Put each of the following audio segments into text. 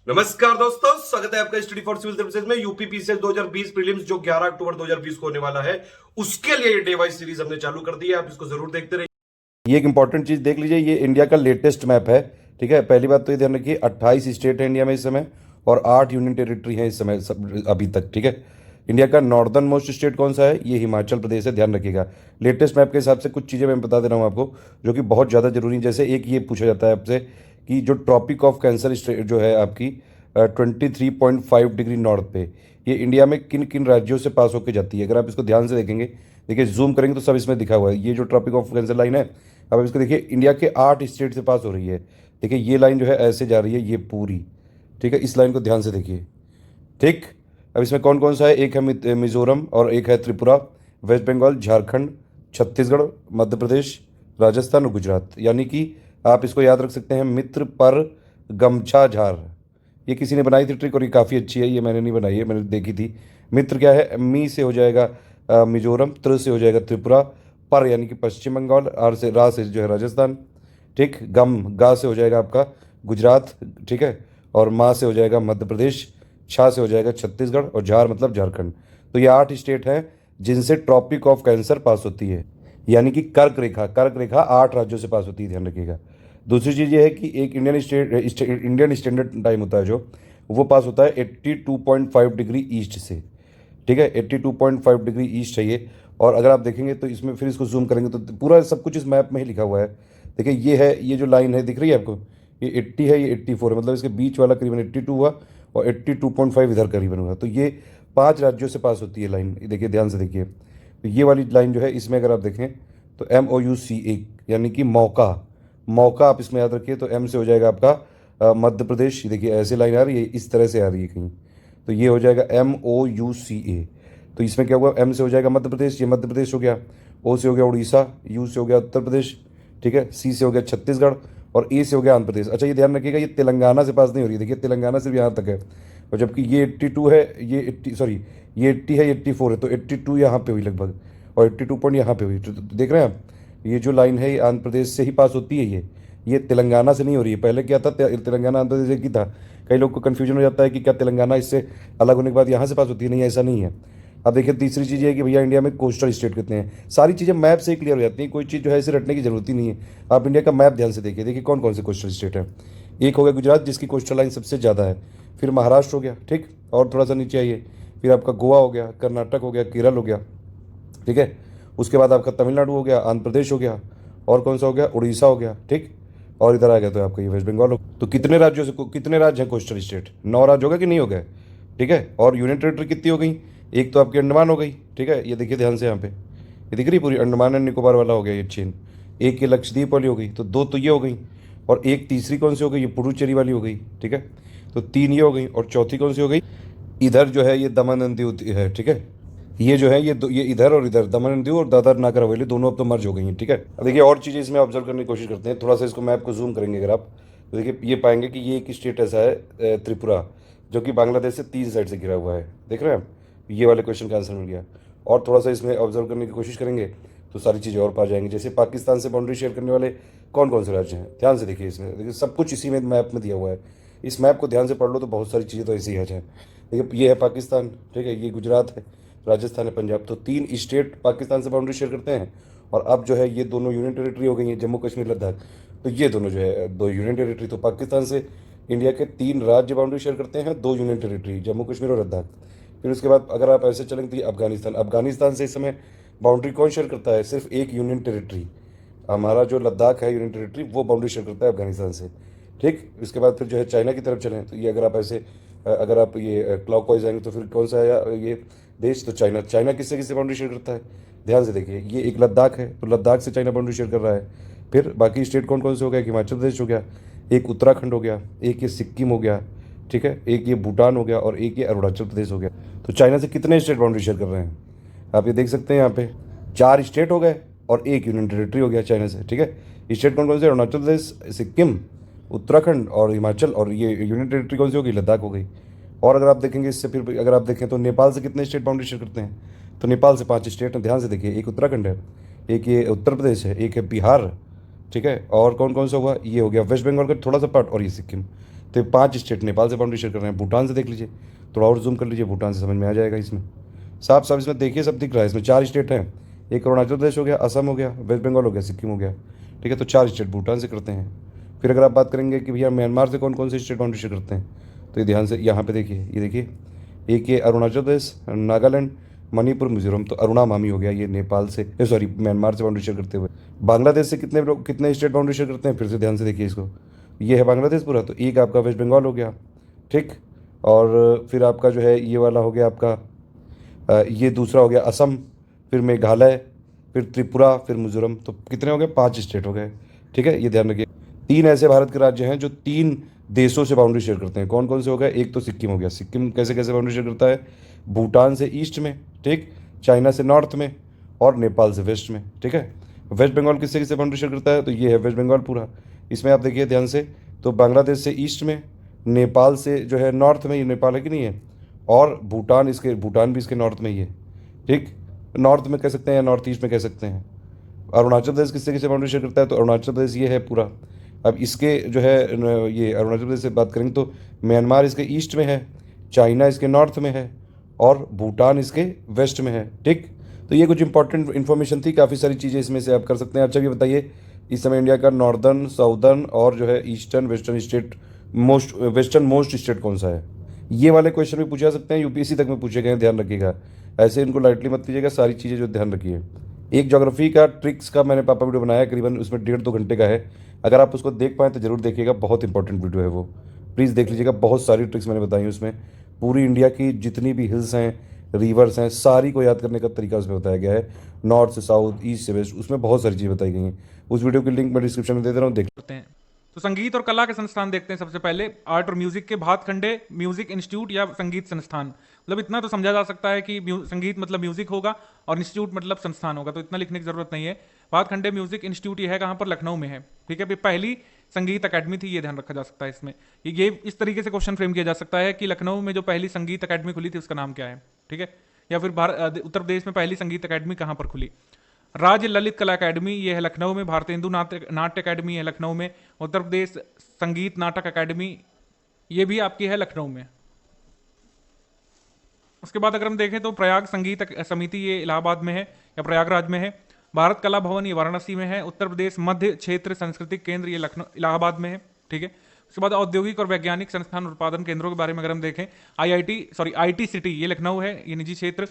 नमस्कार दोस्तों, स्वागत है आपका स्टडी फॉर सिविल सर्विसेज में। यूपी पीसीएस 2020 प्रीलिम्स जो 11 अक्टूबर 2020 को होने वाला है, उसके लिए ये डे वाइज सीरीज हमने चालू कर दी है। आप इसको जरूर देखते रहिए। ये एक इंपॉर्टेंट चीज देख लीजिए, ये इंडिया का लेटेस्ट मैप है। ठीक है, पहली बात तो ये ध्यान रखिए 28 स्टेट है इंडिया में इस समय और 8 यूनियन टेरिटरी है इस समय अभी तक। ठीक है, इंडिया का नॉर्दर्न मोस्ट स्टेट कौन सा है? ये हिमाचल प्रदेश है, ध्यान रखिएगा। लेटेस्ट मैप के हिसाब से कुछ चीज़ें मैं बता दे रहा हूँ आपको जो कि बहुत ज़्यादा जरूरी है। जैसे एक ये पूछा जाता है आपसे कि जो ट्रॉपिक ऑफ कैंसर जो है आपकी 23.5 डिग्री नॉर्थ पे, ये इंडिया में किन किन राज्यों से पास होकर जाती है? अगर आप इसको ध्यान से देखेंगे, देखिए जूम करेंगे तो सब इसमें दिखा हुआ है। ये जो ट्रॉपिक ऑफ कैंसर लाइन है, अब इसको देखिए, इंडिया के 8 स्टेट से पास हो रही है। देखिए ये लाइन जो है ऐसे जा रही है, ये पूरी। ठीक है, इस लाइन को ध्यान से देखिए। ठीक, अब इसमें कौन कौन सा है? एक है मिजोरम और एक है त्रिपुरा, वेस्ट बंगाल, झारखंड, छत्तीसगढ़, मध्य प्रदेश, राजस्थान और गुजरात। यानी कि आप इसको याद रख सकते हैं, मित्र पर गमछा झार। ये किसी ने बनाई थी ट्रिक और ये काफ़ी अच्छी है, ये मैंने नहीं बनाई है, मैंने देखी थी। मित्र क्या है? मी से हो जाएगा मिजोरम, त्र से हो जाएगा त्रिपुरा, पर यानी कि पश्चिम बंगाल, आर से रा से जो है राजस्थान। ठीक, गम गा से हो जाएगा आपका गुजरात। ठीक है, और माँ से हो जाएगा मध्य प्रदेश, छा से हो जाएगा छत्तीसगढ़ और झार मतलब झारखंड। तो ये 8 स्टेट हैं जिनसे ट्रॉपिक ऑफ कैंसर पास होती है, यानी कि कर्क रेखा 8 राज्यों से पास होती है, ध्यान रखिएगा। दूसरी चीज़ ये है कि एक इंडियन स्टैंडर्ड टाइम होता है जो, वो पास होता है 82.5 डिग्री ईस्ट से। ठीक है, 82.5 डिग्री ईस्ट है ये। और अगर आप देखेंगे तो इसमें फिर इसको जूम करेंगे तो पूरा सब कुछ इस मैप में ही लिखा हुआ है। देखिए ये है, ये जो लाइन है दिख रही है आपको, ये 80 है, ये 84 है, मतलब इसके बीच वाला करीबन 82 हुआ और 82.5 इधर करीबन हुआ। तो ये 5 राज्यों से पास होती है लाइन। देखिए ध्यान से देखिए, तो ये वाली लाइन जो है इसमें अगर आप देखें तो MOUCA यानी कि मौका। मौका आप इसमें याद रखिए। तो M से हो जाएगा आपका मध्य प्रदेश। देखिए ऐसे लाइन आ रही है, इस तरह से आ रही है कहीं, तो ये हो जाएगा MOUCA। तो इसमें क्या हुआ? M से हो जाएगा मध्य प्रदेश, ये मध्य प्रदेश हो गया। O से हो गया उड़ीसा, U से हो गया उत्तर प्रदेश, ठीक है, C से हो गया छत्तीसगढ़ और A से हो गया आंध्र प्रदेश। अच्छा ये ध्यान रखिएगा, ये तेलंगाना से पास नहीं हो रही है। देखिए तेलंगाना सिर्फ यहाँ तक है, और जबकि ये 82 है, ये 80 सॉरी ये 80 है, ये 84 है, तो 82 यहाँ पे हुई लगभग और 82 पॉइंट यहाँ पे हुई। तो देख रहे हैं आप, ये जो लाइन है ये आंध्र प्रदेश से ही पास होती है। ये तेलंगाना से नहीं हो रही है। पहले क्या था, तेलंगाना आंध्र प्रदेश की था। कई लोग को कन्फ्यूजन हो जाता है कि क्या तेलंगाना इससे अलग होने के बाद यहाँ से पास होती है? नहीं, ऐसा नहीं है। अब देखिए तीसरी चीज़ ये है कि भैया इंडिया में कोस्टल स्टेट कितने हैं। सारी चीज़ें मैप से ही क्लियर हो जाती हैं, कोई चीज़ जो है इसे रटने की जरूरत ही नहीं है। आप इंडिया का मैप ध्यान से देखिए, देखिए कौन कौन से कोस्टल स्टेट है। एक हो गया गुजरात जिसकी कोस्टल लाइन सबसे ज़्यादा है, फिर महाराष्ट्र हो गया, ठीक, और थोड़ा सा नीचे आइए, फिर आपका गोवा हो गया, कर्नाटक हो गया, केरल हो गया, ठीक है, उसके बाद आपका तमिलनाडु हो गया, आंध्र प्रदेश हो गया, और कौन सा हो गया? उड़ीसा हो गया, ठीक, और इधर आ गया तो आपका ये वेस्ट बंगाल हो। तो कितने राज्यों से कितने राज्य हैं कोस्टल स्टेट? 9 राज्य हो गए कि नहीं हो गए? ठीक है, और यूनियन टेरिटरी कितनी हो गई? एक तो आपकी अंडमान हो गई, ठीक है, ये देखिए ध्यान से यहाँ पे, ये दिख रही पूरी अंडमान एंड निकोबार वाला हो गया ये चेन। एक ये लक्षद्वीप वाली हो गई, तो 2 तो ये हो गई, और एक तीसरी कौन सी हो गई? ये पुडुचेरी वाली हो गई, ठीक है, तो 3 ये हो गई, और चौथी कौन सी हो गई? इधर जो है ये दमन एंड दीव है, ठीक है, ये जो है ये इधर और इधर दमन एंड दीव और दादर नागर हवेली दोनों अब तो मर्ज हो गई हैं। ठीक है, अब देखिए और चीज़ें इसमें ऑब्जर्व करने की कोशिश करते हैं। थोड़ा सा इसको मैप को जूम करेंगे अगर आप, तो देखिए ये पाएंगे कि ये एक स्टेट ऐसा है त्रिपुरा, जो कि बांग्लादेश से 3 साइड से घिरा हुआ है। देख रहे हैं आप, ये वाले क्वेश्चन का आंसर मिल गया। और थोड़ा सा इसमें ऑब्जर्व करने की कोशिश करेंगे तो सारी चीज़ें और पा जाएंगे। जैसे पाकिस्तान से बाउंड्री शेयर करने वाले कौन कौन से राज्य हैं, ध्यान से देखिए। इसमें देखिए सब कुछ इसी में मैप में दिया हुआ है। इस मैप को ध्यान से पढ़ लो तो बहुत सारी चीज़ें तो ऐसी ही आ जाए। देखिए ये है पाकिस्तान, ठीक है, ये गुजरात है, राजस्थान है, पंजाब, तो 3 स्टेट पाकिस्तान से बाउंड्री शेयर करते हैं। और अब जो है ये दोनों यूनियन टेरिटरी हो गई हैं, जम्मू कश्मीर लद्दाख, तो ये दोनों जो है 2 यूनियन टेरिटरी। तो पाकिस्तान से इंडिया के 3 राज्य बाउंड्री शेयर करते हैं, 2 यूनियन टेरिटरी, जम्मू कश्मीर और लद्दाख। फिर उसके बाद अगर आप ऐसे चलेंगे तो ये अफगानिस्तान से इस समय बाउंड्री कौन शेयर करता है? सिर्फ एक यूनियन टेरिटरी, हमारा जो लद्दाख है यूनियन टेरिटरी, वो बाउंड्री शेयर करता है अफगानिस्तान से। ठीक, इसके बाद फिर जो है चाइना की तरफ चलें तो ये अगर आप ऐसे अगर आप ये क्लॉकवाइज आएंगे तो फिर कौन सा है ये देश? तो चाइना किससे किससे बाउंड्री शेयर करता है? ध्यान से देखिए, ये एक लद्दाख है, तो लद्दाख से चाइना बाउंड्री शेयर कर रहा है। फिर बाकी स्टेट कौन कौन से हो गया? हिमाचल प्रदेश हो गया, एक उत्तराखंड हो गया, एक ये सिक्किम हो गया, ठीक है, एक ये भूटान हो गया और एक ये अरुणाचल प्रदेश हो गया। तो चाइना से कितने स्टेट बाउंड्री शेयर कर रहे हैं? आप ये देख सकते हैं यहाँ पे 4 स्टेट हो गए और एक यूनियन टेरिटरी हो गया चाइना से। ठीक है, स्टेट कौन कौन से? अरुणाचल प्रदेश, सिक्किम, उत्तराखंड और हिमाचल, और ये यूनियन टेरिटरी कौन सी हो गई? लद्दाख हो गई। और अगर आप देखेंगे इससे फिर अगर आप देखें तो नेपाल से कितने स्टेट बाउंड्री शेयर करते हैं? तो नेपाल से 5 स्टेट हैं, ध्यान से देखिए, एक उत्तराखंड है, एक ये उत्तर प्रदेश है, एक है बिहार, ठीक है, और कौन कौन सा हुआ? ये हो गया वेस्ट बंगाल का थोड़ा सा पार्ट और ये सिक्किम। तो ये 5 स्टेट नेपाल से बाउंड्री शेयर कर रहे हैं। भूटान से देख लीजिए, थोड़ा और जूम कर लीजिए, भूटान से समझ में आ जाएगा। इसमें साफ साफ इसमें देखिए, सब दिख रहा है। इसमें 4 स्टेट हैं, एक अरुणाचल प्रदेश हो गया, असम हो गया, वेस्ट बंगाल हो गया, सिक्किम हो गया, ठीक है। तो 4 स्टेट भूटान से करते हैं। फिर अगर आप बात करेंगे कि भैया म्यांमार से कौन कौन से स्टेट बाउंड्री शेयर करते हैं, तो ये ध्यान से यहाँ पे देखिए, ये देखिए, एक ये अरुणाचल प्रदेश, नागालैंड, मणिपुर, मिजोरम। तो अरुणा मामी हो गया, ये नेपाल से, सॉरी म्यांमार से बाउंड्री शेयर करते हुए। बांग्लादेश से कितने लोग, कितने स्टेट बाउंड्री शेयर करते हैं, फिर से ध्यान से देखिए इसको, ये है बांग्लादेश पूरा। तो एक आपका वेस्ट बंगाल हो गया, ठीक। और फिर आपका जो है ये वाला हो गया आपका, ये दूसरा हो गया असम, फिर मेघालय, फिर त्रिपुरा, फिर मिजोरम। तो कितने हो गए, 5 स्टेट हो गए, ठीक है। ये ध्यान रखिए। 3 ऐसे भारत के राज्य हैं जो 3 देशों से बाउंड्री शेयर करते हैं। कौन कौन से हो गए, एक तो सिक्किम हो गया। सिक्किम कैसे कैसे बाउंड्री शेयर करता है, भूटान से ईस्ट में, ठीक, चाइना से नॉर्थ में, और नेपाल से वेस्ट में, ठीक है। वेस्ट बंगाल किससे किससे बाउंड्री शेयर करता है, तो ये है वेस्ट बंगाल पूरा। इसमें आप देखिए ध्यान से, तो बांग्लादेश से ईस्ट में, नेपाल से जो है नॉर्थ में, ये नेपाल है कि नहीं है, और भूटान, इसके भूटान भी इसके नॉर्थ में ही है, ठीक, नॉर्थ में कह सकते हैं या नॉर्थ ईस्ट में कह सकते हैं। अरुणाचल प्रदेश किससे किससे बाउंड्री शेयर करता है, तो अरुणाचल प्रदेश ये है पूरा। अब इसके जो है ये अरुणाचल प्रदेश से बात करेंगे तो म्यांमार इसके ईस्ट में है, चाइना इसके नॉर्थ में है, और भूटान इसके वेस्ट में है, ठीक। तो ये कुछ इंपॉर्टेंट इन्फॉर्मेशन थी, काफ़ी सारी चीज़ें इसमें से आप कर सकते हैं। अच्छा ये बताइए, इस समय इंडिया का नॉर्दर्न, साउदर्न और जो है ईस्टर्न, वेस्टर्न मोस्ट स्टेट कौन सा है। ये वाले क्वेश्चन भी पूछे जा सकते हैं, यूपीएससी तक में पूछे गए हैं, ध्यान रखिएगा। ऐसे इनको लाइटली मत लीजिएगा, सारी चीज़ें जो ध्यान रखिए। एक ज्योग्राफी का ट्रिक्स का मैंने पापा वीडियो बनाया, करीबन उसमें 1.5-2 घंटे का है। अगर आप उसको देख पाएँ तो जरूर देखिएगा, बहुत इंपॉर्टेंट वीडियो है वो, प्लीज़ देख लीजिएगा। बहुत सारी ट्रिक्स मैंने बताई उसमें, पूरी इंडिया की जितनी भी हिल्स हैं, रिवर्स हैं, सारी को याद करने का तरीका उसमें बताया गया है, नॉर्थ से साउथ, ईस्ट से वेस्ट, उसमें बहुत सारी चीज़ें बताई गई हैं। उस वीडियो की लिंक मैं डिस्क्रिप्शन में दे दे रहा हूँ, देख करते हैं। तो संगीत और कला के संस्थान देखते हैं सबसे पहले। आर्ट और म्यूजिक के भातखंडे म्यूजिक इंस्टीट्यूट या संगीत संस्थान, मतलब इतना तो समझा जा सकता है कि संगीत मतलब म्यूजिक होगा और इंस्टीट्यूट मतलब संस्थान होगा, तो इतना लिखने की जरूरत नहीं है। भातखंडे म्यूजिक इंस्टीट्यूट ये है कहाँ पर, लखनऊ में है, ठीक है। पहली संगीत अकेडमी थी, ये ध्यान रखा जा सकता है इसमें। ये इस तरीके से क्वेश्चन फ्रेम किया जा सकता है कि लखनऊ में जो पहली संगीत अकेडमी खुली थी उसका नाम क्या है, ठीक है। या फिर उत्तर प्रदेश में पहली संगीत अकेडमी कहाँ पर खुली। राज्य ललित कला अकेडमी ये है लखनऊ में, भारतीय हिंदू नाट्य अकेडमी है लखनऊ में, उत्तर प्रदेश संगीत नाटक अकेडमी ये भी आपकी है लखनऊ में। उसके बाद अगर हम देखें तो प्रयाग संगीत समिति ये इलाहाबाद में है या प्रयागराज में है। भारत कला भवन ये वाराणसी में है। उत्तर प्रदेश मध्य क्षेत्र सांस्कृतिक केंद्र ये लखनऊ इलाहाबाद में है, ठीक है। उसके बाद औद्योगिक और वैज्ञानिक संस्थान उत्पादन केंद्रों के बारे में अगर हम देखें, आईटी सिटी ये लखनऊ है, ये निजी क्षेत्र।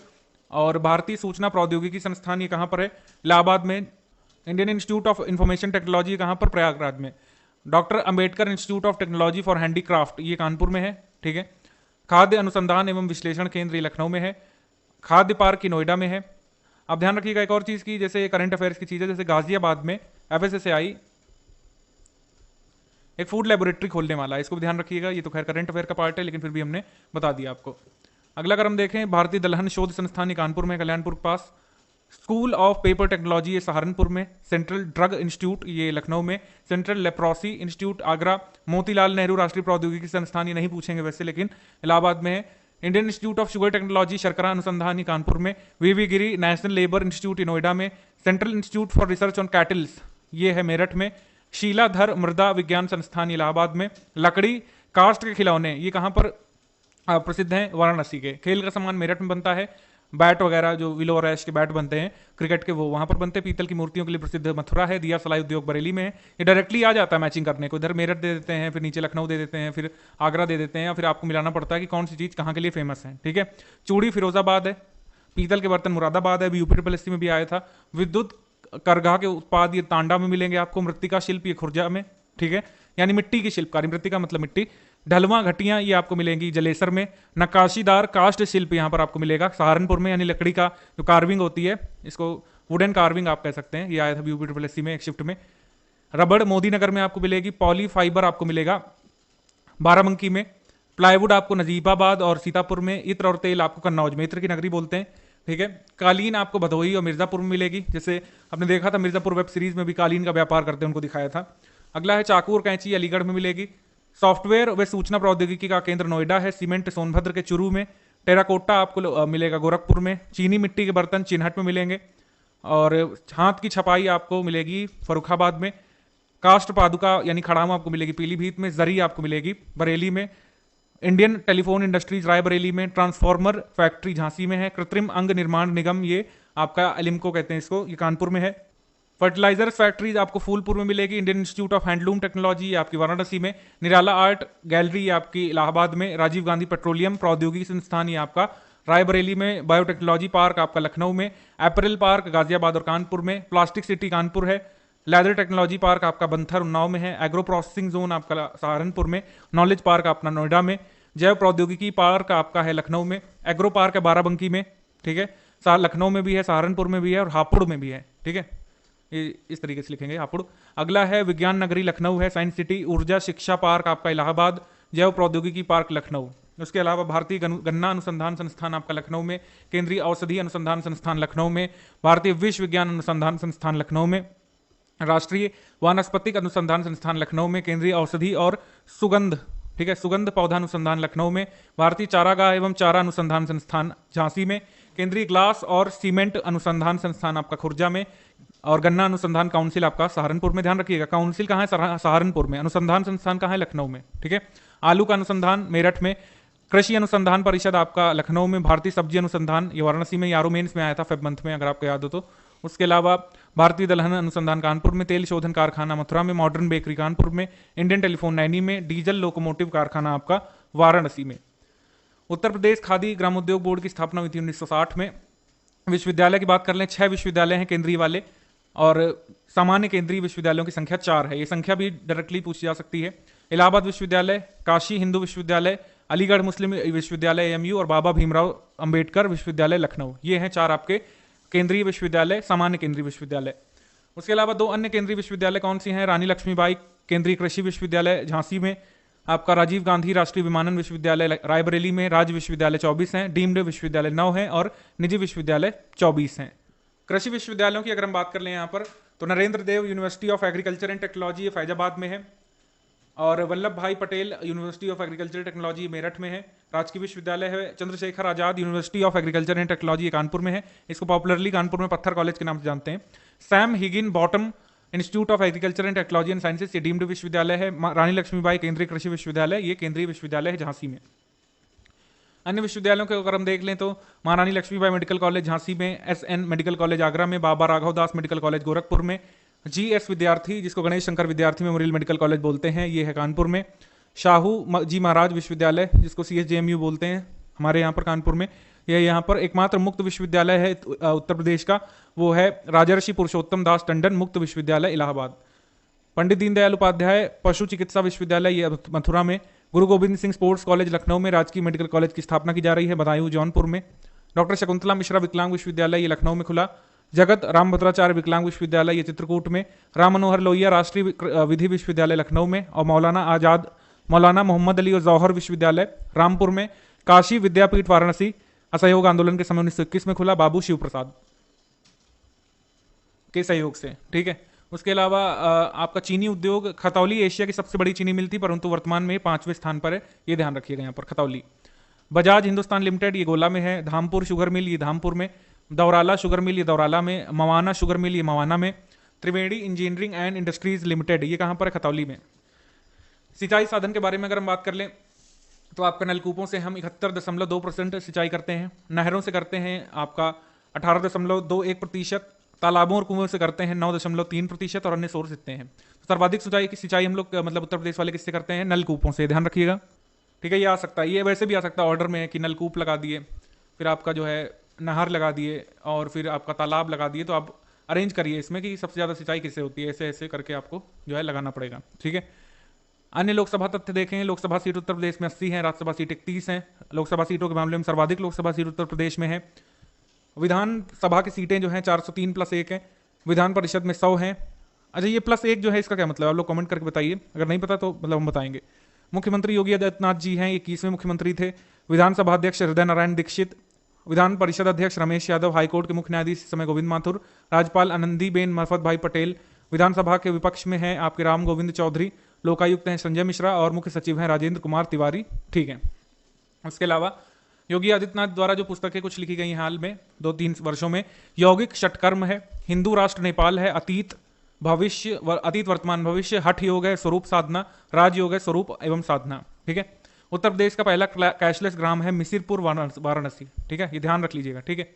और भारतीय सूचना प्रौद्योगिकी संस्थान ये कहाँ पर है, इलाहाबाद में। Indian institute of information technology कहाँ पर, प्रयागराज में। Doctor Ambedkar institute of technology for handicraft ये कानपुर में है, ठीक है। खाद्य अनुसंधान एवं विश्लेषण केंद्र ये लखनऊ में है। खाद्य पार्क नोएडा में है। अब ध्यान रखिएगा एक और चीज की, जैसे करंट अफेयर्स की चीजें, जैसे गाजियाबाद में एफएसएसएआई एक फूड लेबोरेटरी खोलने वाला है, इसको भी ध्यान रखिएगा। ये तो खैर करंट अफेयर का पार्ट है, लेकिन फिर भी हमने बता दिया आपको। अगला अगर हम देखें, भारतीय दलहन शोध संस्थान ये कानपुर में, कल्याणपुर के पास। स्कूल ऑफ पेपर टेक्नोलॉजी ये सहारनपुर में। सेंट्रल ड्रग इंस्टीट्यूट ये लखनऊ में। Central leprosy institute Agra. Motilal Nehru राष्ट्रीय प्रौद्योगिकी संस्थान ये नहीं पूछेंगे वैसे, लेकिन इलाहाबाद में है। Indian institute of sugar technology शर्करा अनुसंधान ये कानपुर में। वीवी गिरी नेशनल लेबर इंस्टीट्यूट नोएडा में। Central institute for research on kettles ये है मेरठ में। शीलाधर मृदा विज्ञान संस्थान इलाहाबाद में। लकड़ी कास्ट के खिलौने ये कहाँ पर प्रसिद्ध हैं, वाराणसी के। खेल का सामान मेरठ में बनता है। बैट वगैरह जो विलो और ऐश के बैट बनते हैं क्रिकेट के, वो वहां पर बनते हैं। पीतल की मूर्तियों के लिए प्रसिद्ध मथुरा है। दिया सलाई उद्योग बरेली में है। ये डायरेक्टली आ जाता है मैचिंग करने को, इधर मेरठ दे देते हैं, फिर नीचे लखनऊ दे देते हैं, फिर आगरा दे देते हैं, या फिर आपको मिलाना पड़ता है कि कौन सी चीज़ कहाँ के लिए फेमस है, ठीक है। चूड़ी फिरोजाबाद है। पीतल के बर्तन मुरादाबाद है, यूपी ट्रिपल एससी में भी आया था। विद्युत करघा के उत्पाद ये तांडा में मिलेंगे आपको। मृत्तिका शिल्प ये खुर्जा में, ठीक है, यानी मिट्टी की शिल्पकारी, मृत्तिका मतलब मिट्टी। ढलवा घटियां ये आपको मिलेंगी जलेसर में। नक्काशीदार कास्ट शिल्प यहाँ पर आपको मिलेगा सहारनपुर में, यानी लकड़ी का जो कार्विंग होती है, इसको वुडन कार्विंग आप कह सकते हैं, ये आया था यूपी ट्रिपल एससी में एक शिफ्ट में। रबड़ मोदी नगर में आपको मिलेगी। पॉली फाइबर आपको मिलेगा बाराबंकी में। प्लाईवुड आपको नजीबाबाद और सीतापुर में। इत्र और तेल आपको कन्नौज में, इत्र की नगरी बोलते हैं, ठीक है। कालीन आपको भदोही और मिर्जापुर में मिलेगी, जैसे आपने देखा था मिर्जापुर वेब सीरीज में भी कालीन का व्यापार करते हैं उनको दिखाया था। अगला है चाकू और कैंची अलीगढ़ में मिलेगी। सॉफ्टवेयर व सूचना प्रौद्योगिकी का केंद्र नोएडा है। सीमेंट सोनभद्र के चुरू में। टेराकोटा आपको मिलेगा गोरखपुर में। चीनी मिट्टी के बर्तन चिन्हट में मिलेंगे। और हाथ की छपाई आपको मिलेगी फर्रुखाबाद में। कास्ट पादुका यानी खड़ाम आपको मिलेगी पीलीभीत में, जरी आपको मिलेगी बरेली में, इंडियन टेलीफोन इंडस्ट्रीज रायबरेली में, ट्रांसफार्मर फैक्ट्री झांसी में है, कृत्रिम अंग निर्माण निगम ये आपका अलिम्को कहते हैं इसको, ये कानपुर में है, फर्टिलाइजर्स फैक्ट्रीज आपको फूलपुर में मिलेगी, Indian institute of handloom technology ये आपकी वाराणसी में, निराला आर्ट गैलरी ये आपकी इलाहाबाद में, राजीव गांधी पेट्रोलियम प्रौद्योगिकी संस्थान ये आपका रायबरेली में, बायोटेक्नोलॉजी पार्क आपका लखनऊ में, एपरल पार्क गाजियाबाद और कानपुर में, प्लास्टिक सिटी कानपुर है, लेदर टेक्नोलॉजी पार्क आपका बंथर उन्नाव में है, एग्रो प्रोसेसिंग जोन आपका सहारनपुर में, नॉलेज पार्क अपना नोएडा में, जैव प्रौद्योगिकी पार्क आपका है लखनऊ में, एग्रो पार्क है बाराबंकी में, ठीक है, लखनऊ में भी है, सहारनपुर में भी है और हापुड़ में भी है, ठीक है, ये इस तरीके से लिखेंगे हापुड़। अगला है विज्ञान नगरी लखनऊ है, साइंस सिटी, ऊर्जा शिक्षा पार्क आपका इलाहाबाद, जैव प्रौद्योगिकी पार्क लखनऊ। उसके अलावा भारतीय गन्ना अनुसंधान संस्थान आपका लखनऊ में, केंद्रीय औषधि अनुसंधान संस्थान लखनऊ में, भारतीय विश्व विज्ञान अनुसंधान संस्थान लखनऊ में, राष्ट्रीय वानस्पतिक अनुसंधान संस्थान लखनऊ में, केंद्रीय औषधि और सुगंध, ठीक है, सुगंध पौधा अनुसंधान लखनऊ में, भारतीय चारागाह एवं चारा अनुसंधान संस्थान झांसी में, केंद्रीय ग्लास और सीमेंट अनुसंधान संस्थान आपका खुर्जा में, और गन्ना अनुसंधान काउंसिल आपका सहारनपुर में। ध्यान रखिएगा काउंसिल कहाँ है, सहारनपुर में, अनुसंधान संस्थान कहाँ है, लखनऊ में, ठीक है। आलू का अनुसंधान मेरठ में, कृषि अनुसंधान परिषद आपका लखनऊ में, भारतीय सब्जी अनुसंधान ये वाराणसी में, यारो मेंस में आया था फेब मंथ में अगर आपको याद हो तो। उसके अलावा भारतीय दलहन अनुसंधान कानपुर में, तेल शोधन कारखाना मथुरा में, मॉडर्न बेकरी कानपुर में, इंडियन टेलीफोन नैनी में, डीजल लोकोमोटिव कारखाना आपका वाराणसी में। उत्तर प्रदेश खादी ग्रामोद्योग बोर्ड की स्थापना हुई थी 1960 में। विश्वविद्यालय की बात कर लें, 6 विश्वविद्यालय हैं केंद्रीय वाले, और सामान्य केंद्रीय विश्वविद्यालयों की संख्या 4 है। ये संख्या भी डायरेक्टली पूछी जा सकती है। इलाहाबाद विश्वविद्यालय, काशी हिंदू विश्वविद्यालय, अलीगढ़ मुस्लिम विश्वविद्यालय एएमयू और बाबा भीमराव अंबेडकर विश्वविद्यालय लखनऊ। ये हैं 4 आपके केंद्रीय विश्वविद्यालय, सामान्य केंद्रीय विश्वविद्यालय। उसके अलावा 2 अन्य केंद्रीय विश्वविद्यालय कौन सी हैं, रानी लक्ष्मीबाई केंद्रीय कृषि विश्वविद्यालय झांसी में, आपका राजीव गांधी राष्ट्रीय विमानन विश्वविद्यालय रायबरेली में, राज्य विश्वविद्यालय 24 हैं, डीम्ड विश्वविद्यालय 9 हैं और निजी विश्वविद्यालय 24 हैं। कृषि विश्वविद्यालयों की अगर हम बात कर लें यहाँ पर, तो Narendra Dev university of agriculture and technology ये फैजाबाद में है, और Vallabh Bhai Patel university of agriculture technology Meerut में है। राजकीय विश्वविद्यालय है Chandrashekhar Azad university of agriculture and technology Kanpur में है, इसको पॉपुलरली कानपुर में पत्थर कॉलेज के नाम से जानते हैं। Sam Higgin bottom institute of agriculture and technology and sciences ये डीम्ड विश्वविद्यालय है। रानी लक्ष्मीबाई केंद्रीय कृषि विश्वविद्यालय ये केंद्रीय विश्वविद्यालय है झांसी में। अन्य विश्वविद्यालयों को अगर हम देख लें तो महारानी लक्ष्मीबाई मेडिकल कॉलेज झांसी में, एसएन मेडिकल कॉलेज आगरा में, बाबा राघव दास मेडिकल कॉलेज गोरखपुर में, जीएस विद्यार्थी जिसको गणेश शंकर विद्यार्थी मेमोरियल मेडिकल कॉलेज बोलते हैं ये है कानपुर में, शाहू जी महाराज विश्वविद्यालय जिसको सीएसजेएमयू बोलते हैं हमारे यहाँ पर कानपुर में, यह यहाँ पर एकमात्र मुक्त विश्वविद्यालय है उत्तर प्रदेश का, वो है राजर्षि पुरुषोत्तम दास टंडन मुक्त विश्वविद्यालय इलाहाबाद। पंडित दीनदयाल उपाध्याय पशु चिकित्सा विश्वविद्यालय ये मथुरा में, गुरु गोविंद सिंह स्पोर्ट्स कॉलेज लखनऊ में, राजकीय मेडिकल कॉलेज की स्थापना की जा रही है बदायूं जौनपुर में। डॉक्टर शकुंतला मिश्रा विकलांग विश्वविद्यालय ये लखनऊ में खुला। जगत रामभद्राचार्य विकलांग विश्वविद्यालय ये चित्रकूट में, राम मनोहर लोहिया राष्ट्रीय विधि विश्वविद्यालय लखनऊ में, और मौलाना मोहम्मद अली और जौहर विश्वविद्यालय रामपुर में। काशी विद्यापीठ वाराणसी असहयोग आंदोलन के समय 1921 में खुला बाबू शिव प्रसाद के सहयोग से, ठीक है। उसके अलावा आपका चीनी उद्योग, खतौली एशिया की सबसे बड़ी चीनी मिल थी परंतु वर्तमान में 5वें स्थान पर है, ये ध्यान रखिएगा यहाँ पर खतौली। बजाज हिंदुस्तान लिमिटेड ये गोला में है, धामपुर शुगर मिल ये धामपुर में, दौराला शुगर मिल ये दौराला में, मवाना शुगर मिल ये मवाना में, त्रिवेणी इंजीनियरिंग एंड इंडस्ट्रीज लिमिटेड ये कहाँ पर है, खतौली में। सिंचाई साधन के बारे में अगर हम बात कर लें तो आपका नलकूपों से हम 71.2% सिंचाई करते हैं, नहरों से करते हैं आपका 18.21%, तालाबों और कुएं से करते हैं 9.3% और अन्य सोर्स इतने हैं। तो सर्वाधिक सिंचाई हम लोग मतलब उत्तर प्रदेश वाले किससे करते हैं, नलकूपों से, ध्यान रखिएगा, ठीक है। ये आ सकता है, ये वैसे भी आ सकता है ऑर्डर में कि नलकूप लगा दिए, फिर आपका जो है नहर लगा दिए और फिर आपका तालाब लगा दिए, तो आप अरेंज करिए इसमें कि सबसे ज़्यादा सिंचाई किससे होती है, ऐसे ऐसे करके आपको जो है लगाना पड़ेगा, ठीक है। अन्य लोकसभा तथ्य देखें, लोकसभा सीट उत्तर प्रदेश में 80 हैं, राज्यसभा सीट 31 हैं। लोकसभा सीटों के मामले में सर्वाधिक लोकसभा सीट उत्तर प्रदेश में है। विधानसभा की सीटें जो हैं 403 + 1 है, विधान परिषद में 100 हैं। अच्छा, ये +1 जो है इसका क्या मतलब, आप लोग कमेंट करके बताइए, अगर नहीं पता तो मतलब हम बताएंगे। मुख्यमंत्री योगी आदित्यनाथ जी हैं, 21वें मुख्यमंत्री थे। विधानसभा अध्यक्ष हृदय नारायण दीक्षित, विधान परिषद अध्यक्ष रमेश यादव, हाईकोर्ट के मुख्य न्यायाधीश इस समय गोविंद माथुर, राज्यपाल आनंदीबेन मरफत भाई पटेल, विधानसभा के विपक्ष में हैं आपके राम गोविंद चौधरी, लोकायुक्त हैं संजय मिश्रा और मुख्य सचिव हैं राजेंद्र कुमार तिवारी, ठीक है। उसके अलावा योगी आदित्यनाथ द्वारा जो पुस्तकें कुछ लिखी गई हैं हाल में 2-3 वर्षों में, यौगिक षटकर्म है, हिंदू राष्ट्र नेपाल है, अतीत, भविष्य अतीत वर्तमान भविष्य, हठ योग है स्वरूप साधना, राजयोग है स्वरूप एवं साधना। ठीक है। उत्तर प्रदेश का पहला कैशलेस ग्राम है मिसिरपुर वाराणसी। ठीक है, ये ध्यान रख लीजिएगा। ठीक है।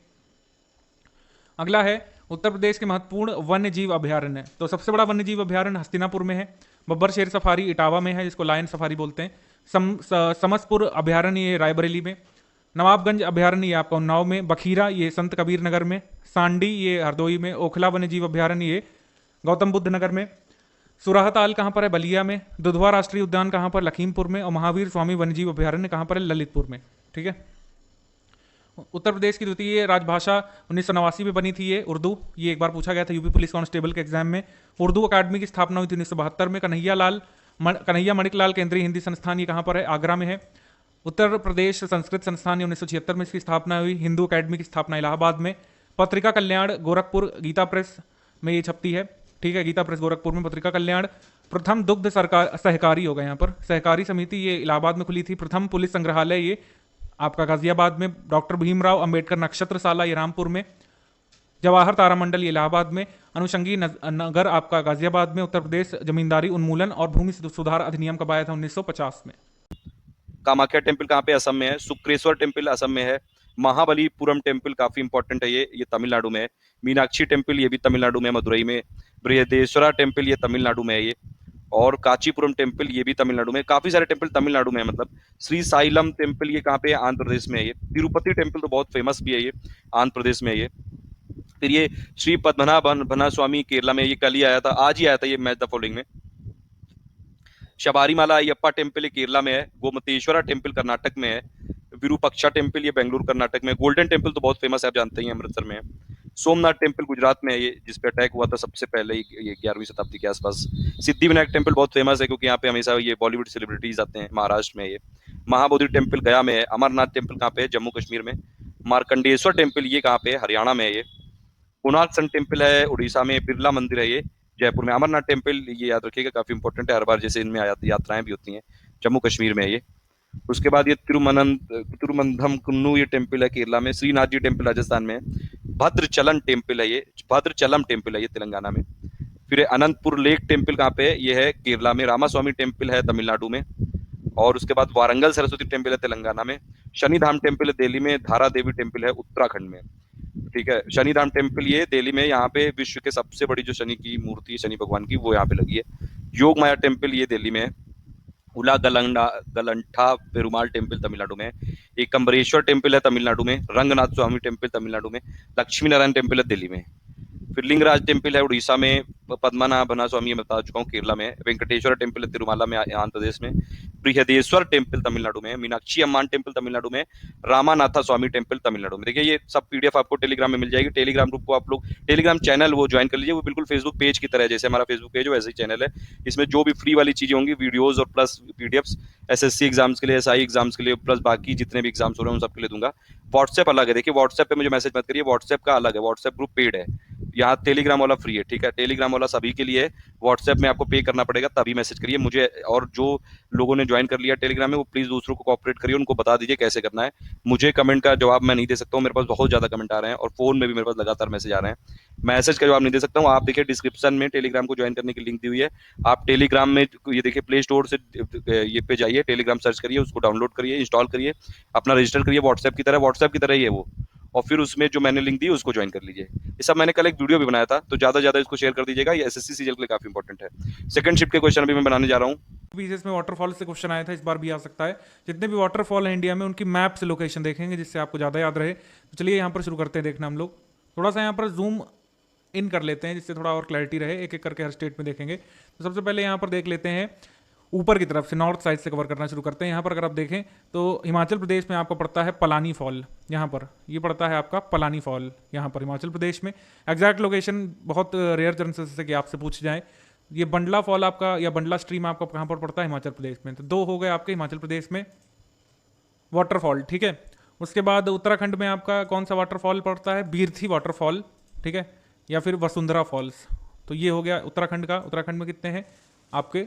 अगला है उत्तर प्रदेश के महत्वपूर्ण वन्य जीव अभयारण्य। तो सबसे बड़ा वन्य जीव अभयारण्य हस्तिनापुर में है, बब्बर शेर सफारी इटावा में है जिसको लायन सफारी बोलते हैं, समसपुर अभयारण्य ये रायबरेली में, नवाबगंज अभयारण्य ये आपका उन्नाव में, बखीरा ये संत कबीर नगर में, सांडी ये हरदोई में, ओखला वन्य जीव अभयारण्य ये गौतम बुद्ध नगर में, सुराहताल कहाँ पर है, बलिया में, दुधवा राष्ट्रीय उद्यान कहाँ पर, लखीमपुर में, और महावीर स्वामी वन्यजीव अभयारण्य कहाँ पर है, ललितपुर में। ठीक है। उत्तर प्रदेश की द्वितीय राजभाषा 1989 में बनी थी ये उर्दू। ये एक बार पूछा गया था यूपी पुलिस कांस्टेबल के एग्जाम में। उर्दू अकादमी की स्थापना हुई थी 1972 में। कन्हैया मणिकलाल केंद्रीय हिंदी संस्थान ये कहाँ पर है, आगरा में है। उत्तर प्रदेश संस्कृत संस्थान 1976 में इसकी स्थापना हुई। हिंदू अकादमी की स्थापना इलाहाबाद में। पत्रिका कल्याण गोरखपुर गीता प्रेस में ये छपती है। ठीक है, गीता प्रेस गोरखपुर में पत्रिका कल्याण। प्रथम दुग्ध सरकार सहकारी होगा यहाँ पर, सहकारी समिति ये इलाहाबाद में खुली थी। प्रथम पुलिस संग्रहालय ये आपका गाजियाबाद में। डॉक्टर भीमराव अंबेडकर नक्षत्रशाला ये रामपुर में। जवाहर तारामंडल ये इलाहाबाद में। अनुषंगी नगर आपका गाजियाबाद में। उत्तर प्रदेश जमींदारी उन्मूलन और भूमि सुधार अधिनियम कब आया था, 1950 में। कामाख्या टेम्पल कहाँ पे, असम में है। शुक्रेश्वर टेम्पल असम में है। महाबलीपुरम टेम्पल काफी इंपॉर्टेंट है, ये तमिलनाडु में है। मीनाक्षी टेम्पल ये भी तमिलनाडु में, मदुरई में। बृहदेश्वरा टेम्पल ये तमिलनाडु में है ये, और कांचीपुरम टेम्पल ये भी तमिलनाडु में। काफी सारे टेम्पल तमिलनाडु में है। मतलब श्री साइलम टेम्पल ये कहाँ पे है, आंध्र प्रदेश में है ये। तिरुपति टेम्पल तो बहुत फेमस भी है ये, आंध्र प्रदेश में है ये। फिर ये श्री पद्मनाभन स्वामी केरला में, ये कल ही आया था, आज ही आया था ये मैच द फॉलोइंग में। शबरीमाला अयप्पा टेम्पल ये केरला में है। गोमतेश्वरा टेम्पल कर्नाटक में है। विरूपक्षा टेम्पल ये बेंगलुरु कर्नाटक में। गोल्डन टेम्पल तो बहुत फेमस है, आप जानते ही, अमृतसर में है। सोमनाथ टेम्पल गुजरात में है ये, जिसपे अटैक हुआ था सबसे पहले ये 11वीं शताब्दी के आसपास। सिद्धिविनायक टेम्पल बहुत फेमस है क्योंकि यहाँ पे हमेशा ये बॉलीवुड सेलिब्रिटीज आते हैं, महाराष्ट्र में ये। महाबोधि टेम्पल गया में है। अमरनाथ टेम्पल कहाँ पे है, जम्मू कश्मीर में। मार्कंडेश्वर टेम्पल ये कहाँ पे है, हरियाणा में है ये। कोणार्क सन टेम्पल है उड़ीसा में। बिरला मंदिर है ये जयपुर में। अमरनाथ टेम्पल ये याद रखिएगा, काफी इंपॉर्टेंट है, हर बार जैसे इनमें यात्राएं भी होती हैं, जम्मू कश्मीर में है ये। उसके बाद ये तिरुमंधम कुन्नू ये टेम्पल है केरला में। श्रीनाथ जी टेम्पल राजस्थान में है। भद्रचलन टेम्पल है ये, भद्रचलम टेम्पल है ये तेलंगाना में। फिर अनंतपुर लेक टेम्पल कहाँ पे है, ये है केरला में। रामास्वामी टेम्पल है तमिलनाडु में। और उसके बाद वारंगल सरस्वती टेम्पल है तेलंगाना में। शनिधाम टेम्पल है दिल्ली में। धारा देवी टेम्पल है उत्तराखंड में। ठीक है, शनिधाम टेम्पल ये दिल्ली में, यहाँ पे विश्व के सबसे बड़ी जो शनि की मूर्ति है, शनि भगवान की, वो यहाँ पे लगी है। योग माया टेम्पल ये दिल्ली में है। उला गलंठा पेरुमाल टेम्पल तमिलनाडु में। एक कम्बरेश्वर टेम्पल है तमिलनाडु में। रंगनाथ स्वामी टेम्पल तमिलनाडु में। लक्ष्मी नारायण टेम्पल है दिल्ली में। फिर लिंगराज टेम्पल है उड़ीसा में। पद्मनाभन स्वामी मैं बता चुका हूँ केरला में। वेंकटेश्वर टेम्पल है तिरुमाला में, आंध्र प्रदेश में। बृहदेश्वर टेम्पल तमिलनाडु में। मीनाक्षी अम्मान टेम्पल तमिलनाडु में। रामानाथा स्वामी टेम्पल तमिलनाडु में। देखिए ये सब पीडीएफ आपको टेलीग्राम में मिल जाएगी। टेलीग्राम ग्रुप को आप लोग, टेलीग्राम चैनल वो ज्वाइन कर लीजिए, वो बिल्कुल फेसबुक पेज की तरह है, जैसे हमारा फेसबुक पेज हो वैसे ही चैनल है। इसमें जो भी फ्री वाली चीजें होंगी, वीडियोज और प्लस पीडीएफ्स, एसएससी एग्जाम्स के लिए, एसआई एग्जाम्स के लिए, प्लस बाकी जितने भी एग्जाम्स हो रहे हैं उन सबके लिए दूंगा। व्हाट्सएप अलग है, देखिए व्हाट्सएप पे मुझे मैसेज मत करिए, व्हाट्सएप का अलग है, व्हाट्सएप ग्रुप पेड है। यहाँ टेलीग्राम वाला फ्री है। ठीक है, टेलीग्राम वाला सभी के लिए है, व्हाट्सएप में आपको पे करना पड़ेगा, तभी मैसेज करिए मुझे। और जो लोगों ने ज्वाइन कर लिया टेलीग्राम में, वो प्लीज दूसरों को कोऑपरेट करिए, उनको बता दीजिए कैसे करना है। मुझे कमेंट का जवाब मैं नहीं दे सकता हूँ, मेरे पास बहुत ज्यादा कमेंट आ रहे हैं, और फोन में भी मेरे पास लगातार मैसेज आ रहे हैं। मैसेज का जवाब नहीं दे सकता हूँ। आप देखिए डिस्क्रिप्शन में टेलीग्राम को ज्वाइन करने की लिंक दी हुई है। आप टेलीग्राम में ये देखिए प्ले स्टोर से ये पे जाइए, टेलीग्राम सर्च करिए, उसको डाउनलोड करिए, इंस्टॉल करिए, अपना रजिस्टर करिए व्हाट्सएप की तरह ही है वो, और फिर उसमें जो मैंने लिंक दी उसको ज्वाइन कर लीजिए। ये सब मैंने कल एक वीडियो भी बनाया था, तो ज्यादा ज्यादा इसको शेयर कर दीजिएगा, ये एसएससी सीजीएल के लिए काफी इंपॉर्टेंट है। सेकंड शिफ्ट के क्वेश्चन अभी मैं बनाने जा रहा हूँ। पीसीएस में वाटरफॉल से क्वेश्चन आया था, इस बार भी आ सकता है। जितने भी वाटरफॉल है इंडिया में उनकी मैप से लोकेशन देखेंगे, जिससे आपको ज़्यादा याद रहे। तो चलिए यहाँ पर शुरू करते हैं देखना हम लोग। थोड़ा सा यहाँ पर जूम इन कर लेते हैं, जिससे थोड़ा और क्लैरिटी रहे। एक एक करके हर स्टेट में देखेंगे। तो सबसे पहले यहाँ पर देख लेते हैं ऊपर की तरफ से, नॉर्थ साइड से कवर करना शुरू करते हैं। यहाँ पर अगर आप देखें तो हिमाचल प्रदेश में आपको पड़ता है पलानी फॉल। यहाँ पर ये पड़ता है आपका पलानी फॉल, यहाँ पर हिमाचल प्रदेश में। एग्जैक्ट लोकेशन बहुत रेयर चांसेस है कि आपसे पूछ जाए। ये बंडला फॉल आपका, या बंडला स्ट्रीम आपका कहाँ पर पड़ता है, हिमाचल प्रदेश में। तो दो हो गए आपके हिमाचल प्रदेश में वाटरफॉल। ठीक है, उसके बाद उत्तराखंड में आपका कौन सा वाटरफॉल पड़ता है, बीरथी वाटरफॉल। ठीक है, या फिर वसुंधरा फॉल्स। तो ये हो गया उत्तराखंड का। उत्तराखंड में कितने हैं आपके,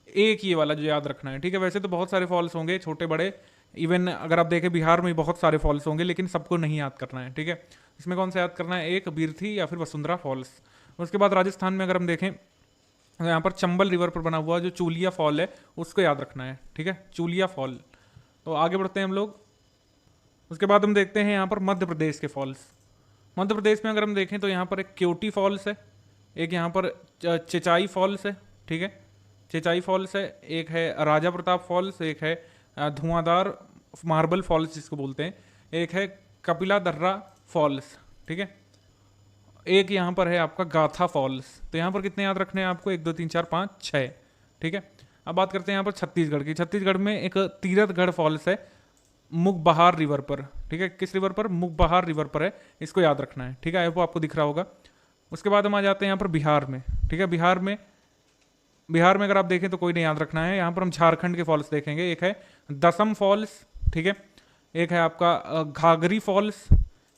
एक ये वाला जो याद रखना है। ठीक है, वैसे तो बहुत सारे फॉल्स होंगे छोटे बड़े, इवन अगर आप देखें बिहार में बहुत सारे फॉल्स होंगे, लेकिन सबको नहीं याद करना है। ठीक है, इसमें कौन सा याद करना है, एक बीरथी या फिर वसुंधरा फॉल्स। उसके बाद राजस्थान में अगर हम देखें तो यहाँ पर चंबल रिवर पर बना हुआ जो चूलिया फॉल है उसको याद रखना है, ठीक है, चूलिया फॉल। तो आगे बढ़ते हैं हम लोग। उसके बाद हम देखते हैं यहाँ पर मध्य प्रदेश के फॉल्स। मध्य प्रदेश में अगर हम देखें तो यहाँ पर एक क्योटी फॉल्स है, एक यहाँ पर चेचाई फॉल्स है, ठीक है, चेचाई फॉल्स है, एक है राजा प्रताप फॉल्स, एक है धुआंधार मार्बल फॉल्स जिसको बोलते हैं, एक है कपिला दर्रा फॉल्स, ठीक है, एक यहाँ पर है आपका गाथा फॉल्स। तो यहाँ पर कितने याद रखने हैं आपको, 1 2 3 4 5 6, ठीक है। अब बात करते हैं यहाँ पर छत्तीसगढ़ की। छत्तीसगढ़ में एक तीरथगढ़ फॉल्स है मुगबहार रिवर पर, ठीक है, किस रिवर पर, मुगबहार रिवर पर है, इसको याद रखना है, ठीक है, वो आपको दिख रहा होगा। उसके बाद हम आ जाते हैं यहाँ पर बिहार में, ठीक है, बिहार में अगर आप देखें तो कोई नहीं याद रखना है। यहाँ पर हम झारखंड के फॉल्स देखेंगे, एक है दसम फॉल्स, ठीक है, एक है आपका घाघरी फॉल्स,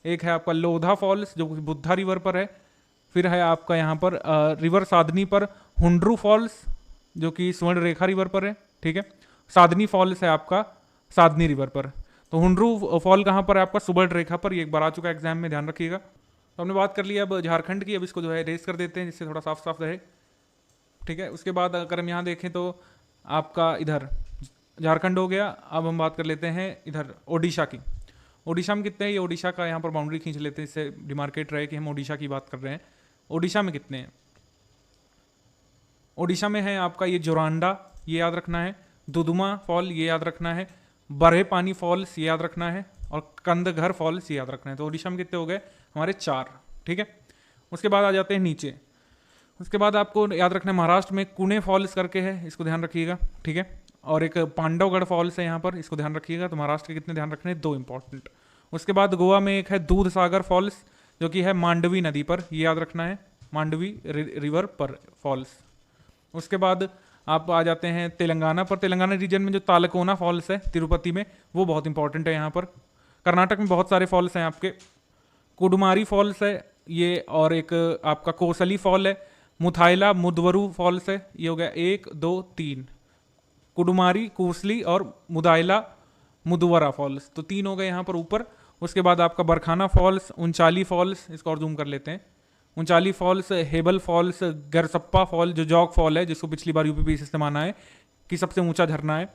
एक है आपका लोधा फॉल्स जो बुद्धा रिवर पर है, फिर है आपका यहाँ पर रिवर साधनी पर हुंड्रू फॉल्स जो कि स्वर्ण रेखा रिवर पर है, ठीक है, साधनी फॉल्स है आपका साधनी रिवर पर। तो हुंड्रू फॉल कहाँ पर है आपका, सुवर्ण रेखा पर, ये एक बार आ चुका है एग्जाम में, ध्यान रखिएगा। तो हमने बात कर ली अब झारखंड की, अब इसको जो है रेस कर देते हैं जिससे थोड़ा साफ साफ रहे, ठीक है। उसके बाद अगर हम यहाँ देखें तो आपका इधर झारखंड हो गया। अब हम बात कर लेते हैं इधर ओडिशा की। ओडिशा में कितने हैं, ये ओडिशा का यहाँ पर बाउंड्री खींच लेते हैं, इससे डिमार्केट रहे कि हम ओडिशा की बात कर रहे हैं। ओडिशा में कितने हैं, ओडिशा में है आपका ये जोरांडा, ये याद रखना है, दुदुमा फॉल ये याद रखना है, बरहे पानी फॉल्स ये याद रखना है, और कंदघर फॉल्स ये याद रखना है। तो ओडिशा में कितने हो गए हमारे 4, ठीक है। उसके बाद आ जाते हैं नीचे। उसके बाद आपको याद रखना है महाराष्ट्र में कुने फॉल्स करके है, इसको ध्यान रखिएगा, ठीक है, और एक पांडवगढ़ फॉल्स है यहाँ पर, इसको ध्यान रखिएगा। तो महाराष्ट्र के कितने ध्यान रखने हैं, 2 इंपॉर्टेंट। उसके बाद गोवा में एक है दूध सागर फॉल्स जो कि है मांडवी नदी पर, ये याद रखना है, मांडवी रिवर पर फॉल्स। उसके बाद आप आ जाते हैं तेलंगाना पर। तेलंगाना रीजन में जो तालकोना फॉल्स है तिरुपति में, वो बहुत इंपॉर्टेंट है यहाँ पर। कर्नाटक में बहुत सारे फॉल्स हैं आपके, कुडुमारी फॉल्स है ये, और एक आपका कोसली फॉल है, मुथाइला मुदवरू फॉल्स है, ये हो गया 1 2 3, कुडुमारी, कोसली और मुदाइला मुदवरा फॉल्स, तो 3 हो गए यहाँ पर ऊपर। उसके बाद आपका बरखाना फॉल्स, उनचाली फॉल्स, इसको और जूम कर लेते हैं, उनचाली फॉल्स, हेबल फॉल्स, गरसप्पा फॉल जो जॉग फॉल है जिसको पिछली बार यूपीपीएससी से माना है कि सबसे ऊंचा झरना है,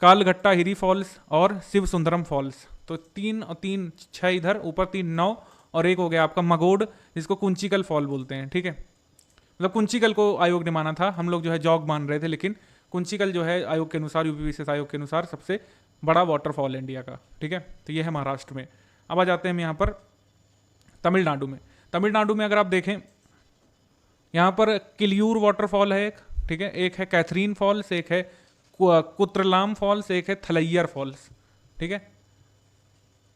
कालघट्टा हिरी फॉल्स और शिव सुंदरम फॉल्स। तो 3 और 3 6 इधर, ऊपर 3 9, और एक हो गया आपका मगोड जिसको कुंचिकल फॉल बोलते हैं, ठीक है। मतलब कुंचिकल को आयोग ने माना था, हम लोग जो है जॉग मान रहे थे, लेकिन कुंचिकल जो है आयोग के अनुसार, यूपीपीएससी आयोग के अनुसार सबसे बड़ा वाटरफॉल है इंडिया का, ठीक है। तो ये है महाराष्ट्र में। अब आ जाते हैं हम यहाँ पर तमिलनाडु में। तमिलनाडु में अगर आप देखें यहाँ पर किलियूर वाटरफॉल है एक, ठीक है, एक है कैथरीन फॉल्स, एक है कुत्रलाम फॉल्स, एक है थलैयर फॉल्स, ठीक है।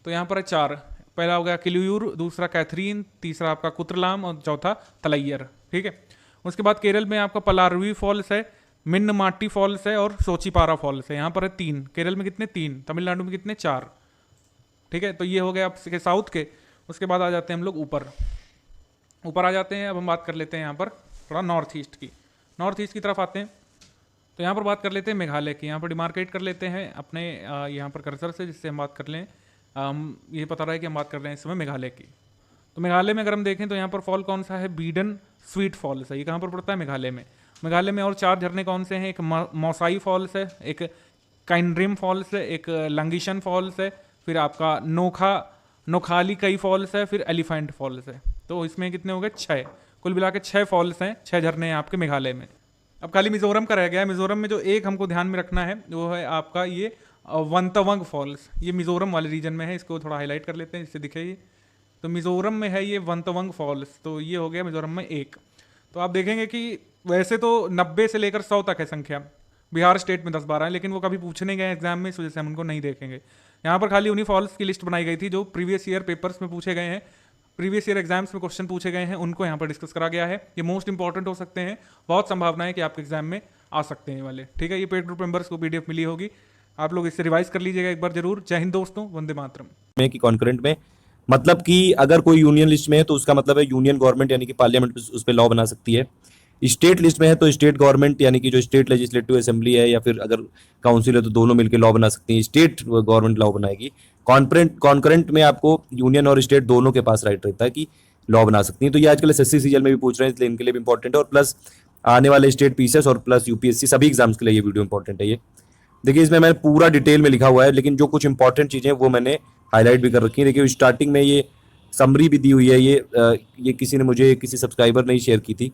तो यहाँ पर है 4, पहला हो गया किलियूर, दूसरा कैथरीन, तीसरा आपका कुत्रलाम और चौथा थलैयर, ठीक है। उसके बाद केरल में आपका पलारवी फॉल्स है, मिन्नमाटी फॉल्स है और सोचिपारा फॉल्स है, यहाँ पर है 3। केरल में कितने, 3, तमिलनाडु में कितने, 4, ठीक है। तो ये हो गया आपके साउथ के। उसके बाद आ जाते हैं हम लोग ऊपर आ जाते हैं। अब हम बात कर लेते हैं यहाँ पर थोड़ा नॉर्थ ईस्ट की। नॉर्थ ईस्ट की तरफ आते हैं तो यहाँ पर बात कर लेते हैं मेघालय की। यहाँ पर डिमार्केट कर लेते हैं अपने यहाँ पर कर्सर से, जिससे हम बात कर लें, ये पता रहा है कि हम बात कर रहे हैं इस समय मेघालय की। तो मेघालय में अगर हम देखें तो यहाँ पर फॉल कौन सा है, बीडन स्वीट फॉल्स है, ये कहाँ पर पड़ता है, मेघालय में। मेघालय में और 4 झरने कौन से हैं, एक मौसाई फॉल्स है, एक काइंड्रिम फॉल्स है, एक लंगिशन फॉल्स है, फिर आपका नोखाली कई फॉल्स है, फिर एलिफेंट फॉल्स है। तो इसमें कितने हो गए, 6, कुल मिला के 6 फॉल्स हैं, 6 झरने हैं आपके मेघालय में। अब खाली मिजोरम का रह गया है। मिजोरम में जो एक हमको ध्यान में रखना है वो है आपका ये वंतवंग फॉल्स, ये मिजोरम वाले रीजन में है, इसको थोड़ा हाईलाइट कर लेते हैं जिससे दिखे ये। तो मिजोरम में है ये वंतवंग फॉल्स, तो ये हो गया मिजोरम में 1। तो आप देखेंगे कि वैसे तो 90 से लेकर 100 तक है संख्या, बिहार स्टेट में 10-12 है, लेकिन वो कभी पूछने गए एग्जाम में, इस वजह से हम उनको नहीं देखेंगे। यहाँ पर खाली उन्हीं फॉल्स की लिस्ट बनाई गई थी जो प्रीवियस ईयर पेपर्स में पूछे गए हैं, प्रीवियस ईयर एग्जाम्स में क्वेश्चन पूछे गए हैं, उनको यहाँ पर डिस्कस करा गया है। ये मोस्ट इंपॉर्टेंट हो सकते हैं, बहुत संभावना है कि आपके एग्जाम में आ सकते हैं वाले, ठीक है। ये पेड ग्रुप मेंबर्स को पीडीएफ मिली होगी, आप लोग इससे रिवाइज कर लीजिएगा एक बार जरूर। जय हिंद दोस्तों, वंदे मातरम। में कि कॉन्करेंट में, मतलब कि अगर कोई यूनियन लिस्ट में है तो उसका मतलब है यूनियन गवर्नमेंट यानी कि पार्लियामेंट उस पर लॉ बना सकती है। स्टेट लिस्ट में है तो स्टेट गवर्नमेंट यानी कि जो स्टेट लेजिस्लेटिव असेंबली है या फिर अगर काउंसिल है तो दोनों मिलकर लॉ बना सकती हैं, स्टेट गवर्नमेंट लॉ बनाएगी। कॉन्करेंट में आपको यूनियन और स्टेट दोनों के पास राइट रहता है कि लॉ बना सकती हैं। तो ये आजकल एसएससी सीजीएल में भी पूछ रहे हैं, इसलिए इनके लिए भी इंपॉर्टेंट है, और प्लस आने वाले स्टेट पीसीएस और प्लस यूपीएससी सभी एग्जाम्स के लिए ये वीडियो इंपॉर्टेंट है। ये देखिए इसमें मैंने पूरा डिटेल में लिखा हुआ है, लेकिन जो कुछ इंपॉर्टेंट चीज़ें हैं वो मैंने हाईलाइट भी कर रखी है। देखिए स्टार्टिंग में ये समरी भी दी हुई है, ये किसी ने मुझे किसी सब्सक्राइबर ने ही शेयर की थी,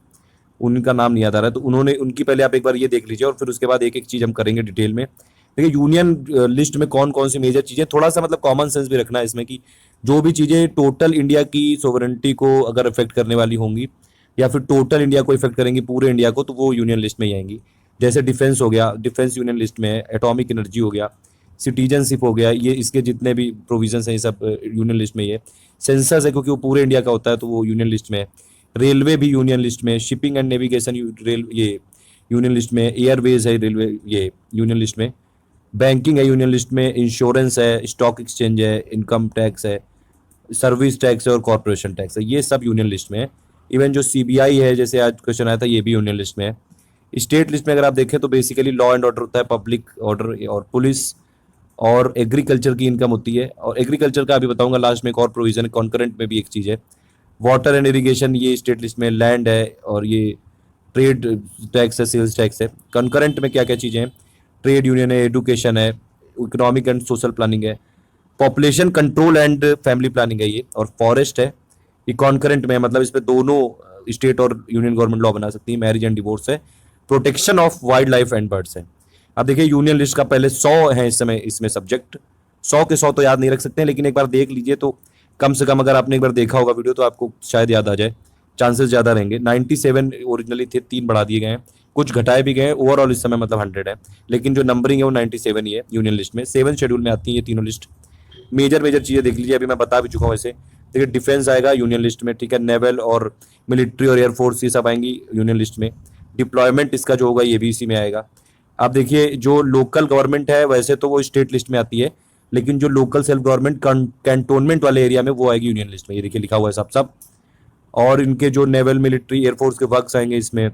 उनका नाम नहीं याद आ रहा है, तो उन्होंने उनकी पहले आप एक बार ये देख लीजिए और फिर उसके बाद एक एक चीज़ हम करेंगे डिटेल में। देखिए यूनियन लिस्ट में कौन कौन सी मेजर चीज़ें, थोड़ा सा मतलब कॉमन सेंस भी रखना है इसमें कि जो भी चीज़ें टोटल इंडिया की सोवरेंटी को अगर अफेक्ट करने वाली होंगी या फिर टोटल इंडिया को इफेक्ट करेंगी पूरे इंडिया को, तो वो यूनियन लिस्ट में ही आएंगी। जैसे डिफेंस हो गया, डिफेंस यूनियन लिस्ट में है, एटॉमिक एनर्जी हो गया, सिटीजनशिप हो गया, ये इसके जितने भी प्रोविजंस हैं ये सब यूनियन लिस्ट में ही है। सेंसस है क्योंकि वो पूरे इंडिया का होता है तो वो यूनियन लिस्ट में है। रेलवे भी यूनियन लिस्ट में है, शिपिंग एंड नेविगेशन रेल ये यूनियन लिस्ट में है, एयरवेज है रेलवे ये यूनियन लिस्ट में, बैंकिंग है यूनियन लिस्ट में, इंश्योरेंस है, स्टॉक एक्सचेंज है, इनकम टैक्स है, सर्विस टैक्स है और कॉर्पोरेशन टैक्स है, ये सब यूनियन लिस्ट में है। इवन जो सीबीआई है, जैसे आज क्वेश्चन आया था, ये भी यूनियन लिस्ट में है। स्टेट लिस्ट में अगर आप देखें तो बेसिकली लॉ एंड ऑर्डर होता है, पब्लिक ऑर्डर और पुलिस और एग्रीकल्चर की इनकम होती है, और एग्रीकल्चर का अभी बताऊंगा लास्ट में। एक और प्रोविजन है कॉन्करेंट में भी एक चीज़ है, वाटर एंड इरिगेशन, ये स्टेट लिस्ट में, लैंड है और ये ट्रेड टैक्स है, सेल्स टैक्स है। कंकरेंट में क्या क्या चीज़ें हैं, ट्रेड यूनियन है, एडुकेशन है, इकोनॉमिक एंड सोशल प्लानिंग है, population control and family planning है ये, और फॉरेस्ट है। ये कॉन्करेंट में है, मतलब इस पे दोनों स्टेट और यूनियन गवर्नमेंट लॉ बना सकती है। मैरिज एंड डिवोर्स है, protection of wildlife and birds है। अब देखिए यूनियन लिस्ट का पहले 100 है इस समय इसमें सब्जेक्ट, 100 के 100 तो याद नहीं रख सकते हैं, लेकिन एक बार देख लीजिए तो कम से कम अगर आपने एक बार देखा होगा वीडियो तो आपको शायद याद आ जाए, चांसेस ज़्यादा रहेंगे। 97 ओरिजिनली थे, 3 बढ़ा दिए गए हैं, कुछ घटाए भी गए हैं। ओवरऑल इस समय मतलब 100 है, लेकिन जो नंबरिंग है वो 97 ही है यूनियन लिस्ट में। 7 शेड्यूल में आती है ये तीनों लिस्ट। मेजर चीज़ें देख लीजिए, अभी मैं बता भी चुका हूँ वैसे। देखिए डिफेंस आएगा यूनियन लिस्ट में, ठीक है, नेवल और मिलिट्री और एयरफोर्स ये सब आएंगी यूनियन लिस्ट में। डिप्लॉयमेंट इसका जो होगा ये भी इसी में आएगा। आप देखिए जो लोकल गवर्नमेंट है वैसे तो वो स्टेट लिस्ट में आती है, लेकिन जो लोकल सेल्फ गवर्नमेंट कैंटोनमेंट वाले एरिया में वो आएगी यूनियन लिस्ट में। ये देखिए लिखा हुआ है सब। और इनके जो नेवल, मिलिट्री, एयरफोर्स के वर्क्स आएंगे इसमें।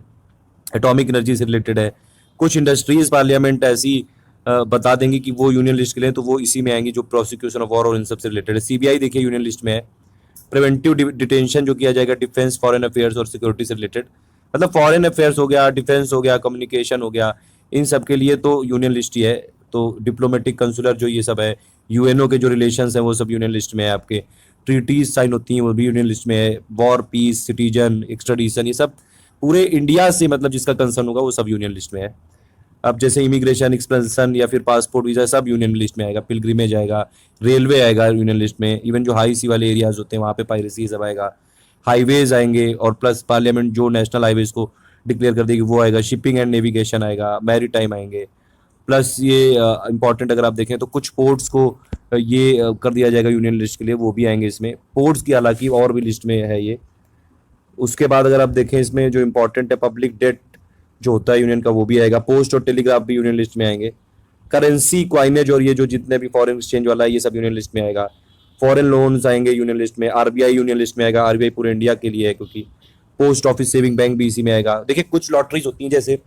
एटॉमिक एनर्जी से रिलेटेड है। कुछ इंडस्ट्रीज पार्लियामेंट ऐसी बता देंगे कि वो यूनियन लिस्ट के लिए, तो वो इसी में आएंगी, जो प्रोसिक्यूशन ऑफ वॉर और इन सब से रिलेटेड है। सीबीआई देखिए यूनियन लिस्ट में है। प्रिवेंटिव डिटेंशन जो किया जाएगा डिफेंस, फॉरेन अफेयर्स और सिक्योरिटी से रिलेटेड, मतलब फॉरेन अफेयर्स हो गया, डिफेंस हो गया, कम्युनिकेशन हो गया, इन सब के लिए तो यूनियन लिस्ट ही है। तो डिप्लोमेटिक, कंसुलर जो ये सब है, यूएनओ के जो रिलेशंस हैं वो सब यूनियन लिस्ट में है। आपके ट्रीटीज साइन होती हैं वो भी यूनियन लिस्ट में है। वॉर, पीस, सिटीजन, एक्सट्राडिशन, ये सब पूरे इंडिया से मतलब जिसका कंसर्न होगा वो सब यूनियन लिस्ट में है। अब जैसे इमिग्रेशन, एक्सपेंशन या फिर पासपोर्ट वीज़ा सब यूनियन लिस्ट में आएगा। पिलग्रिमेज आएगा, रेलवे आएगा यूनियन लिस्ट में। इवन जो हाई सी वाले एरियाज होते हैं वहाँ पे पायरेसी सब आएगा। हाईवेज आएंगे, और प्लस पार्लियामेंट जो नेशनल हाईवेज को डिक्लेयर कर देगी वो आएगा। शिपिंग एंड नेविगेशन आएगा, मैरी टाइम आएंगे। प्लस ये इंपॉर्टेंट अगर आप देखें तो कुछ पोर्ट्स को ये कर दिया जाएगा यूनियन लिस्ट के लिए, वो भी आएंगे इसमें। पोर्ट्स की हालांकि और भी लिस्ट में है ये। उसके बाद अगर आप देखें इसमें जो इंपॉर्टेंट है, पब्लिक डेट जो होता है यूनियन का वो भी आएगा। पोस्ट और टेलीग्राफ भी यूनियन लिस्ट में आएंगे। करेंसी, क्वाइनेज और ये जो जितने भी फॉरेन एक्सचेंज वाला है ये सब यूनियन लिस्ट में आएगा। फॉरेन लोन्स आएंगे यूनियन लिस्ट में। आरबीआई यूनियन लिस्ट में आएगा, आरबीआई पूरे इंडिया के लिए है क्योंकि। पोस्ट ऑफिस सेविंग बैंक भी इसी में आएगा। देखिए कुछ लॉटरीज होती हैं जैसे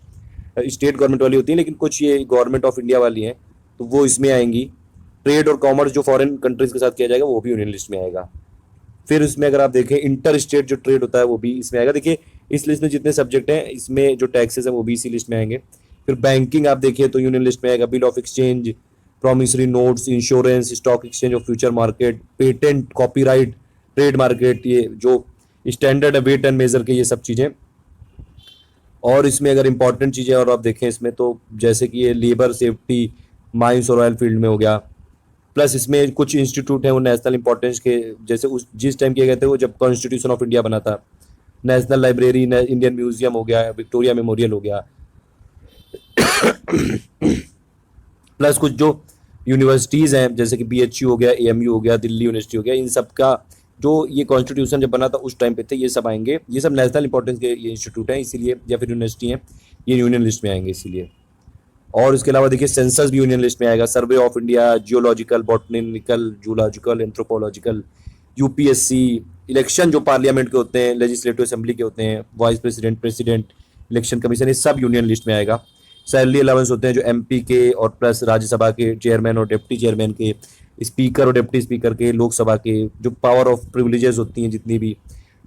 स्टेट गवर्नमेंट वाली होती है, लेकिन कुछ ये गवर्नमेंट ऑफ इंडिया वाली हैं तो वो इसमें आएंगी। ट्रेड और कॉमर्स जो फॉरेन कंट्रीज के साथ किया जाएगा वो भी यूनियन लिस्ट में आएगा। फिर इसमें अगर आप देखें इंटर स्टेट जो ट्रेड होता है वो भी इसमें आएगा। देखिए इस लिस्ट में जितने सब्जेक्ट हैं इसमें जो टैक्सेस हैं वो भी इसी लिस्ट में आएंगे। फिर बैंकिंग आप देखिए तो यूनियन लिस्ट में आएगा। Bill of exchange, promissory notes, insurance, stock exchange of future market, patent, copyright, trade market, ये जो स्टैंडर्ड है वेट एंड मेजर के, ये सब चीज़ें। और इसमें अगर इंपॉर्टेंट चीज़ें और आप देखें इसमें तो जैसे कि ये लेबर सेफ्टी, माइंस और ऑयल फील्ड में हो गया। प्लस इसमें कुछ इंस्टीट्यूट हैं वो नेशनल इंपॉर्टेंस के, जैसे उस जिस टाइम किए गए थे वो जब कॉन्स्टिट्यूशन ऑफ इंडिया बना था। नेशनल लाइब्रेरी, इंडियन म्यूजियम हो गया, विक्टोरिया मेमोरियल हो गया। प्लस कुछ जो यूनिवर्सिटीज़ हैं जैसे कि बीएचयू हो गया, एएमयू हो गया, दिल्ली यूनिवर्सिटी हो गया, इन सब का जो ये कॉन्स्टिट्यूशन जब बना था उस टाइम पे थे, ये सब आएंगे। ये सब नेशनल इंपॉर्टेंस के ये इंस्टीट्यूट हैं इसीलिए, या फिर यूनिवर्सिटी हैं, ये यूनियन लिस्ट में आएंगे इसीलिए। और इसके अलावा देखिए सेंसस भी यूनियन लिस्ट में आएगा। Survey of India, geological, botanical, zoological, anthropological, UPSC, election जो पार्लियामेंट के होते हैं, लेजिस्लेटिव असेंबली के होते हैं, vice president, president, election commission, ये सब यूनियन लिस्ट में आएगा। सैलरी अलाउंस होते हैं जो एमपी के और प्लस राज्यसभा के चेयरमैन और डिप्टी चेयरमैन के, स्पीकर और डिप्टी स्पीकर के, लोकसभा के, जो पावर ऑफ प्रिविलेजेस होती हैं जितनी भी,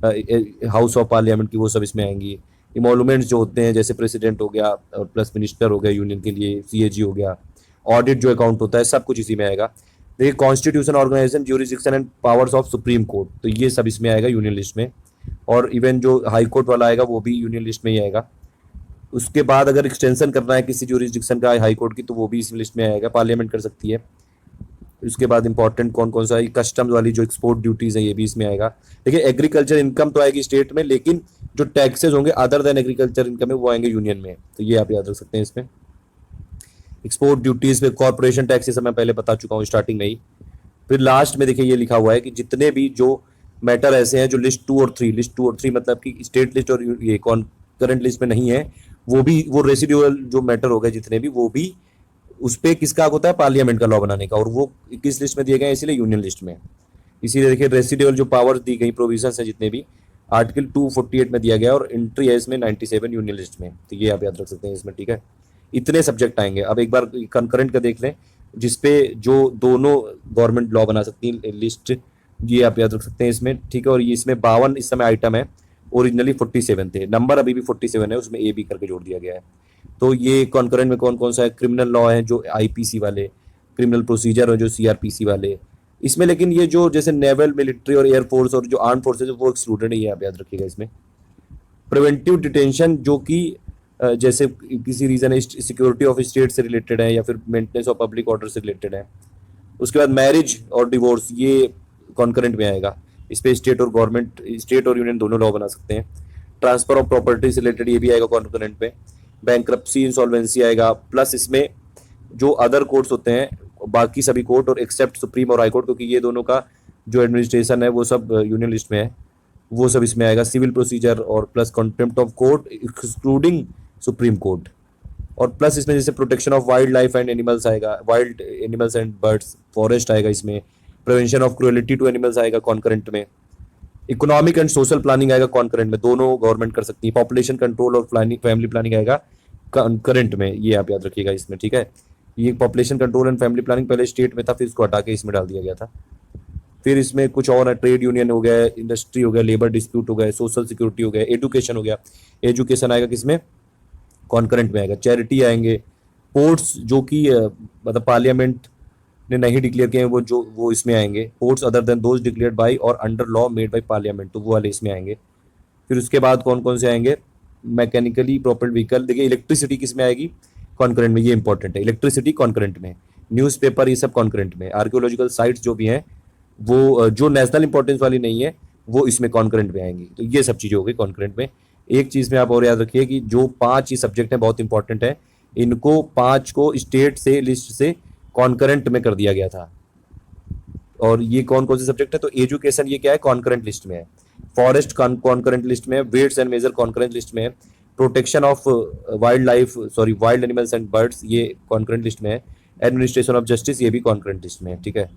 हाउस ऑफ पार्लियामेंट की, वो सब इसमें आएंगी। इमोलूमेंट्स जो होते हैं, जैसे प्रेसिडेंट हो गया और प्लस मिनिस्टर हो गया यूनियन के लिए, सीएजी हो गया, ऑडिट जो अकाउंट होता है, सब कुछ इसी में आएगा। देखिए constitution, organisation, jurisdiction and powers of supreme court, तो ये सब इसमें आएगा यूनियन लिस्ट में। और इवन जो हाई कोर्ट वाला आएगा वो भी यूनियन लिस्ट में ही आएगा। उसके बाद अगर एक्सटेंशन करना है किसी ज्यूरिसडिक्शन का हाई कोर्ट की, तो वो भी इस लिस्ट में आएगा, पार्लियामेंट कर सकती है। उसके बाद इंपॉर्टेंट कौन कौन सा है, कस्टम्स वाली जो एक्सपोर्ट ड्यूटीज है ये भी इसमें आएगा। देखिए एग्रीकल्चर इनकम तो आएगी स्टेट में, लेकिन जो टैक्सेस होंगे अदर देन एग्रीकल्चर इनकम है वो आएंगे यूनियन में, तो ये आप याद रख सकते हैं इसमें। एक्सपोर्ट ड्यूटीज पे कॉर्पोरेशन टैक्सेस मैं पहले बता चुका हूँ स्टार्टिंग में ही। फिर लास्ट में देखिए ये लिखा हुआ है कि जितने भी जो मैटर ऐसे हैं जो लिस्ट 2 और 3, लिस्ट 2 और 3 मतलब कि स्टेट लिस्ट और ये करंट लिस्ट में नहीं है, वो भी, वो रेसिडुअल जो मैटर हो गए जितने भी, वो भी उस पर किसका हक होता है, पार्लियामेंट का लॉ बनाने का, और वो किस लिस्ट में दिए गए हैं, इसीलिए यूनियन लिस्ट में। इसीलिए देखिए रेसिडुअल जो पावर्स दी गई, प्रोविजंस है जितने भी, आर्टिकल 248 में दिया गया और एंट्री है इसमें 97 यूनियन लिस्ट में, तो ये आप याद रख सकते हैं इसमें, ठीक है। इतने सब्जेक्ट आएंगे। अब एक बार कंकरेंट का देख लें, जिसपे जो दोनों गवर्नमेंट लॉ बना सकती है लिस्ट, ये आप याद रख सकते हैं इसमें, ठीक है। और ये इसमें 52 इस समय आइटम है, ओरिजिनली 47 थे, नंबर अभी भी 47 है, उसमें ए बी करके जोड़ दिया गया है। तो ये कॉन्करेंट में कौन कौन सा है, क्रिमिनल लॉ है जो आईपीसी वाले, क्रिमिनल प्रोसीजर है जो सीआरपीसी वाले इसमें, लेकिन ये जो जैसे नेवल, मिलिट्री और एयरफोर्स और जो आर्म फोर्सेज वो एक्सक्लूडेड है, ये आप याद रखिएगा इसमें। प्रिवेंटिव डिटेंशन जो कि जैसे किसी रीजन सिक्योरिटी ऑफ स्टेट से रिलेटेड है या फिर मेंटेनेंस ऑफ पब्लिक ऑर्डर से रिलेटेड है। उसके बाद मैरिज और डिवोर्स, ये कॉन्करेंट में आएगा। इस पे स्टेट और गवर्नमेंट, स्टेट और यूनियन दोनों लॉ बना सकते हैं। ट्रांसफर ऑफ प्रॉपर्टी से रिलेटेड ये भी आएगा कॉन्करेंट पे। बैंक्रप्सी, इंसॉल्वेंसी आएगा, प्लस इसमें जो अदर कोर्ट्स होते हैं, बाकी सभी कोर्ट और एक्सेप्ट सुप्रीम और हाई कोर्ट, क्योंकि ये दोनों का जो एडमिनिस्ट्रेशन है वो सब यूनियन लिस्ट में है, वो सब इसमें आएगा। सिविल प्रोसीजर और plus contempt of court excluding supreme court, और प्लस इसमें जैसे protection of wildlife and animals आएगा, wild animals and birds, forest आएगा इसमें। Prevention of cruelty to animals आएगा कॉन्करेंट में। इकोनॉमिक एंड सोशल प्लानिंग आएगा कॉन्करेंट में, दोनों गवर्नमेंट कर सकती है। पॉपुलेशन कंट्रोल और फैमिली प्लानिंग आएगा कॉन्करेंट में, ये आप याद रखिएगा इसमें, ठीक है। ये population control and family planning पहले स्टेट में था, फिर इसको हटा के इसमें डाल दिया गया था। फिर इसमें कुछ और है, ट्रेड यूनियन हो गया, इंडस्ट्री हो गया, लेबर डिस्प्यूट हो गया, सोशल सिक्योरिटी हो गया, एजुकेशन हो गया। एजुकेशन आएगा किसमें, कॉन्करेंट में आएगा। चैरिटी आएंगे। पोर्ट्स जो कि मतलब पार्लियामेंट ने नहीं डिक्लेयर किए हैं, वो इसमें आएंगे। Ports other than those declared by और under law made by parliament, तो वो वाले इसमें आएंगे। फिर उसके बाद कौन कौन से आएंगे, मैकेनिकली प्रोपेल्ड व्हीकल। देखिए इलेक्ट्रिसिटी किस में आएगी, कॉन्करेंट में, ये इंपॉर्टेंट है। इलेक्ट्रिसिटी कॉन्करेंट में, न्यूज़पेपर ये सब कॉन्करेंट में। आर्कियोलॉजिकल साइट्स जो भी हैं वो जो नेशनल इंपॉर्टेंस वाली नहीं है वो इसमें कॉन्करेंट में आएंगी। तो ये सब चीज़ें हो गई कॉन्करेंट में। एक चीज़ में आप और याद रखिए कि जो 5 ये सब्जेक्ट हैं बहुत इंपॉर्टेंट है, इनको 5 को स्टेट से लिस्ट से कॉन्करेंट में कर दिया गया था। और ये कौन कौन से सब्जेक्ट है, तो एजुकेशन ये क्या है, कॉन्करेंट लिस्ट में है। फॉरेस्ट कॉन्करेंट लिस्ट में है। Weights and measure concurrent list में है। Protection of wild animals and birds ये कॉन्करेंट लिस्ट में है। एडमिनिस्ट्रेशन ऑफ जस्टिस ये भी कॉन्करेंट लिस्ट में है, ठीक है।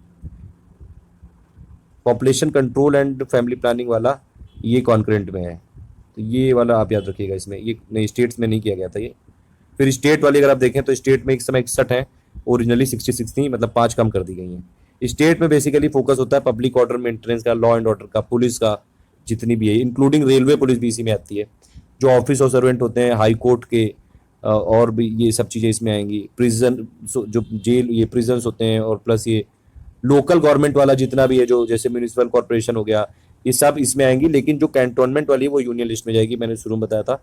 Population control and family planning वाला ये कॉन्करेंट में है, तो ये वाला आप याद रखिएगा इसमें। ये नहीं, स्टेट्स में नहीं किया गया था ये। फिर स्टेट वाली अगर आप देखें तो स्टेट में इस समय 61 है, ओरिजिनली 66 थी, मतलब 5 कम कर दी गई हैं। स्टेट में बेसिकली फोकस होता है पब्लिक ऑर्डर मेंटेनेंस का, लॉ एंड ऑर्डर का, पुलिस का, जितनी भी है, इंक्लूडिंग रेलवे पुलिस भी इसी में आती है। जो ऑफिस और सर्वेंट होते हैं हाई कोर्ट के, और भी ये सब चीज़ें इसमें आएंगी। प्रिजन, जो जेल, ये प्रिजन्स होते हैं, और प्लस ये लोकल गवर्नमेंट वाला जितना भी है, जो जैसे म्यूनिसिपल कॉर्पोरेशन हो गया, ये सब इसमें आएंगी। लेकिन जो कैंटोनमेंट वाली है वो यूनियन लिस्ट में जाएगी, मैंने शुरू में बताया था।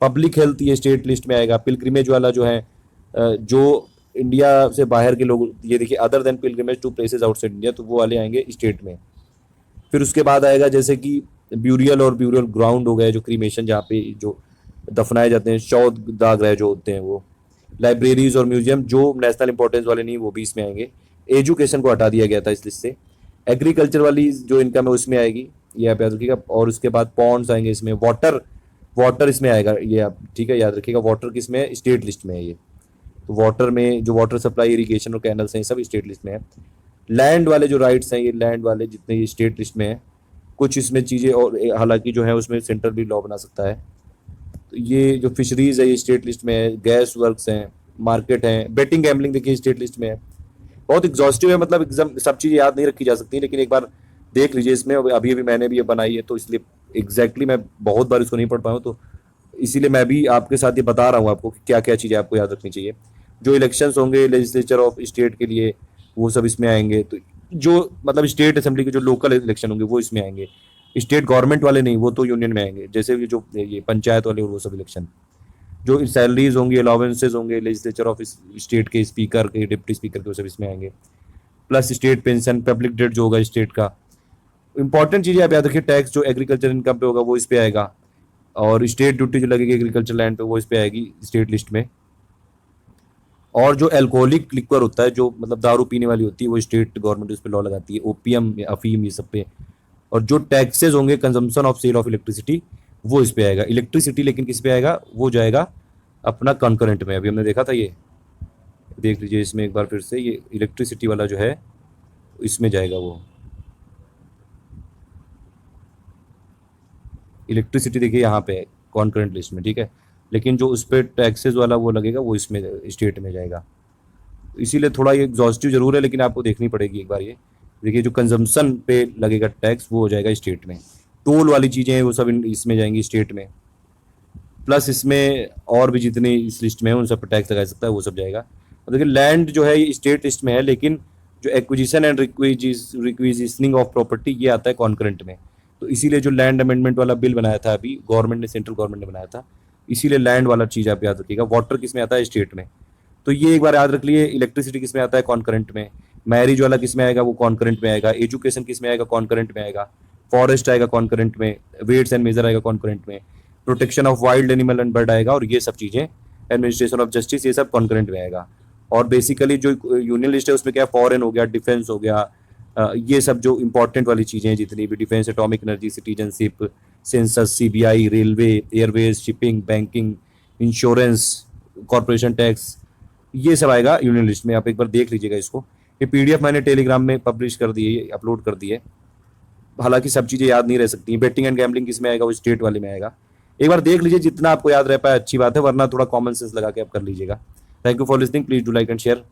पब्लिक हेल्थ ये स्टेट लिस्ट में आएगा। पिलग्रिमेज वाला जो है, जो इंडिया से बाहर के लोग, ये देखिए other than pilgrimage to places outside India, तो वो वाले आएंगे स्टेट में। फिर उसके बाद आएगा जैसे कि ब्यूरियल और ब्यूरियल ग्राउंड हो गए, जो क्रीमेशन, जहाँ पे जो दफनाए जाते हैं, शव दाग रहे जो होते हैं वो। लाइब्रेरीज और म्यूजियम जो नेशनल इंपॉर्टेंस वाले नहीं, वो भी इसमें आएंगे। एजुकेशन को हटा दिया गया था इस लिस्ट से। एग्रीकल्चर वाली जो इनकम है उसमें आएगी, ये आप याद रखिएगा। और उसके बाद पॉन्ड्स आएंगे इसमें। वाटर इसमें आएगा, ये आप ठीक है याद रखिएगा। वाटर किस में है, स्टेट लिस्ट में है ये। तो वाटर में जो वाटर सप्लाई, इरिगेशन और कैनल्स हैं, सब स्टेट लिस्ट में है। लैंड वाले जो राइट्स हैं, ये लैंड वाले जितने ये स्टेट लिस्ट में है। कुछ इसमें चीज़ें और हालांकि जो है उसमें सेंट्रल भी लॉ बना सकता है। तो ये जो फिशरीज है ये स्टेट लिस्ट में है। गैस वर्क्स हैं, मार्केट हैं, बेटिंग गैम्बलिंग देखिए स्टेट लिस्ट में है। बहुत एग्जॉस्टिव है, मतलब एकदम सब चीज़ें याद नहीं रखी जा सकती, लेकिन एक बार देख लीजिए इसमें। अभी मैंने भी ये बनाई है, तो इसलिए एग्जैक्टली मैं बहुत बार इसको नहीं पढ़ पाया हूँ, तो इसीलिए मैं भी आपके साथ ये बता रहा हूँ आपको कि क्या क्या चीज़ें आपको याद रखनी चाहिए। जो इलेक्शंस होंगे लेजिस्लेचर ऑफ स्टेट के लिए, वो सब इसमें आएंगे। तो जो मतलब स्टेट असेंबली के जो लोकल इलेक्शन होंगे वो इसमें आएंगे, स्टेट गवर्नमेंट वाले नहीं, वो तो यूनियन में आएंगे। जैसे ये जो ये पंचायत वाले और वो सब इलेक्शन, जो सैलरीज होंगी, अलाउंसेज होंगे लेजिस्लेचर ऑफ स्टेट के, स्पीकर के, डिप्टी स्पीकर के, वो सब इसमें आएंगे। Plus state pension, public debt जो होगा स्टेट का। इंपॉर्टेंट चीज़ें आप याद रखिए, टैक्स जो एग्रीकल्चर इनकम पे होगा वो इस पे आएगा, और स्टेट ड्यूटी जो लगेगी एग्रीकल्चर लैंड पे वो इस पे आएगी स्टेट लिस्ट में। और जो अल्कोहलिक लिक्वर होता है, जो मतलब दारू पीने वाली होती है, वो स्टेट गवर्नमेंट उस पर लॉ लगाती है, ओपीएम, अफीम, ये सब पे। और जो टैक्सेस होंगे consumption of sale of electricity, वो इस पे आएगा। इलेक्ट्रिसिटी लेकिन किस पे आएगा, वो जाएगा अपना कॉन्करेंट में। अभी हमने देखा था, ये देख लीजिए इसमें एक बार फिर से, ये इलेक्ट्रिसिटी वाला जो है इसमें जाएगा। वो इलेक्ट्रिसिटी देखिए यहाँ पे है कॉन्करेंट लिस्ट में, ठीक है, लेकिन जो उस पर टैक्सेस वाला वो लगेगा वो इसमें स्टेट में जाएगा। इसीलिए थोड़ा ये एग्जॉस्टिव जरूर है, लेकिन आपको देखनी पड़ेगी एक बार। ये देखिए जो कंजम्पशन पे लगेगा टैक्स वो हो जाएगा स्टेट में, टोल वाली चीज़ें हैं वो सब इसमें जाएंगी स्टेट में। प्लस इसमें और भी जितने इस लिस्ट में है उन सब पर टैक्स लगा सकता है, वो सब जाएगा। और देखिए लैंड जो है ये स्टेट लिस्ट में है, लेकिन जो एक्विजिशन एंड रिक्विजिशनिंग ऑफ प्रॉपर्टी ये आता है कॉन्करेंट में। तो इसीलिए जो लैंड अमेंडमेंट वाला बिल बनाया था अभी गवर्नमेंट ने, सेंट्रल गवर्नमेंट ने बनाया था, इसीलिए लैंड वाला चीज़ आप याद रखिएगा। वाटर किस में आता है, स्टेट में। तो ये एक बार याद रख लिए। इलेक्ट्रिसिटी किस में आता है, कॉन्करेंट में। मैरिज वाला किस में आएगा, वो कॉन्करेंट में आएगा। एजुकेशन किस में आएगा, कॉन्करेंट में आएगा। फॉरेस्ट आएगा कॉन्करेंट में। वेट्स एंड मेजर आएगा कॉन्करेंट में। Protection of wild animal and bird आएगा, और ये सब चीज़ें, एडमिनिस्ट्रेशन ऑफ जस्टिस, ये सब कॉन्करेंट में आएगा। और बेसिकली जो यूनियन लिस्ट है उसमें क्या, फॉरेन हो गया, डिफेंस हो गया, ये सब जो इंपॉर्टेंट वाली चीज़ें हैं जितनी भी, defence, atomic energy, citizenship, census, CBI, railway, Airways, shipping, banking, insurance, corporation tax, ये सब आएगा यूनियन लिस्ट में। आप एक बार देख लीजिएगा इसको। ये पीडीएफ मैंने टेलीग्राम में पब्लिश कर दी है, अपलोड कर दी है। हालांकि सब चीज़ें याद नहीं रह सकती। बेटिंग एंड गैम्बलिंग किस में आएगा, वो स्टेट वाले में आएगा। एक बार देख लीजिए, जितना आपको याद रह पाए अच्छी बात है, वरना थोड़ा कॉमन सेंस लगा के आप कर लीजिएगा। Thank you for listening, please do like and share.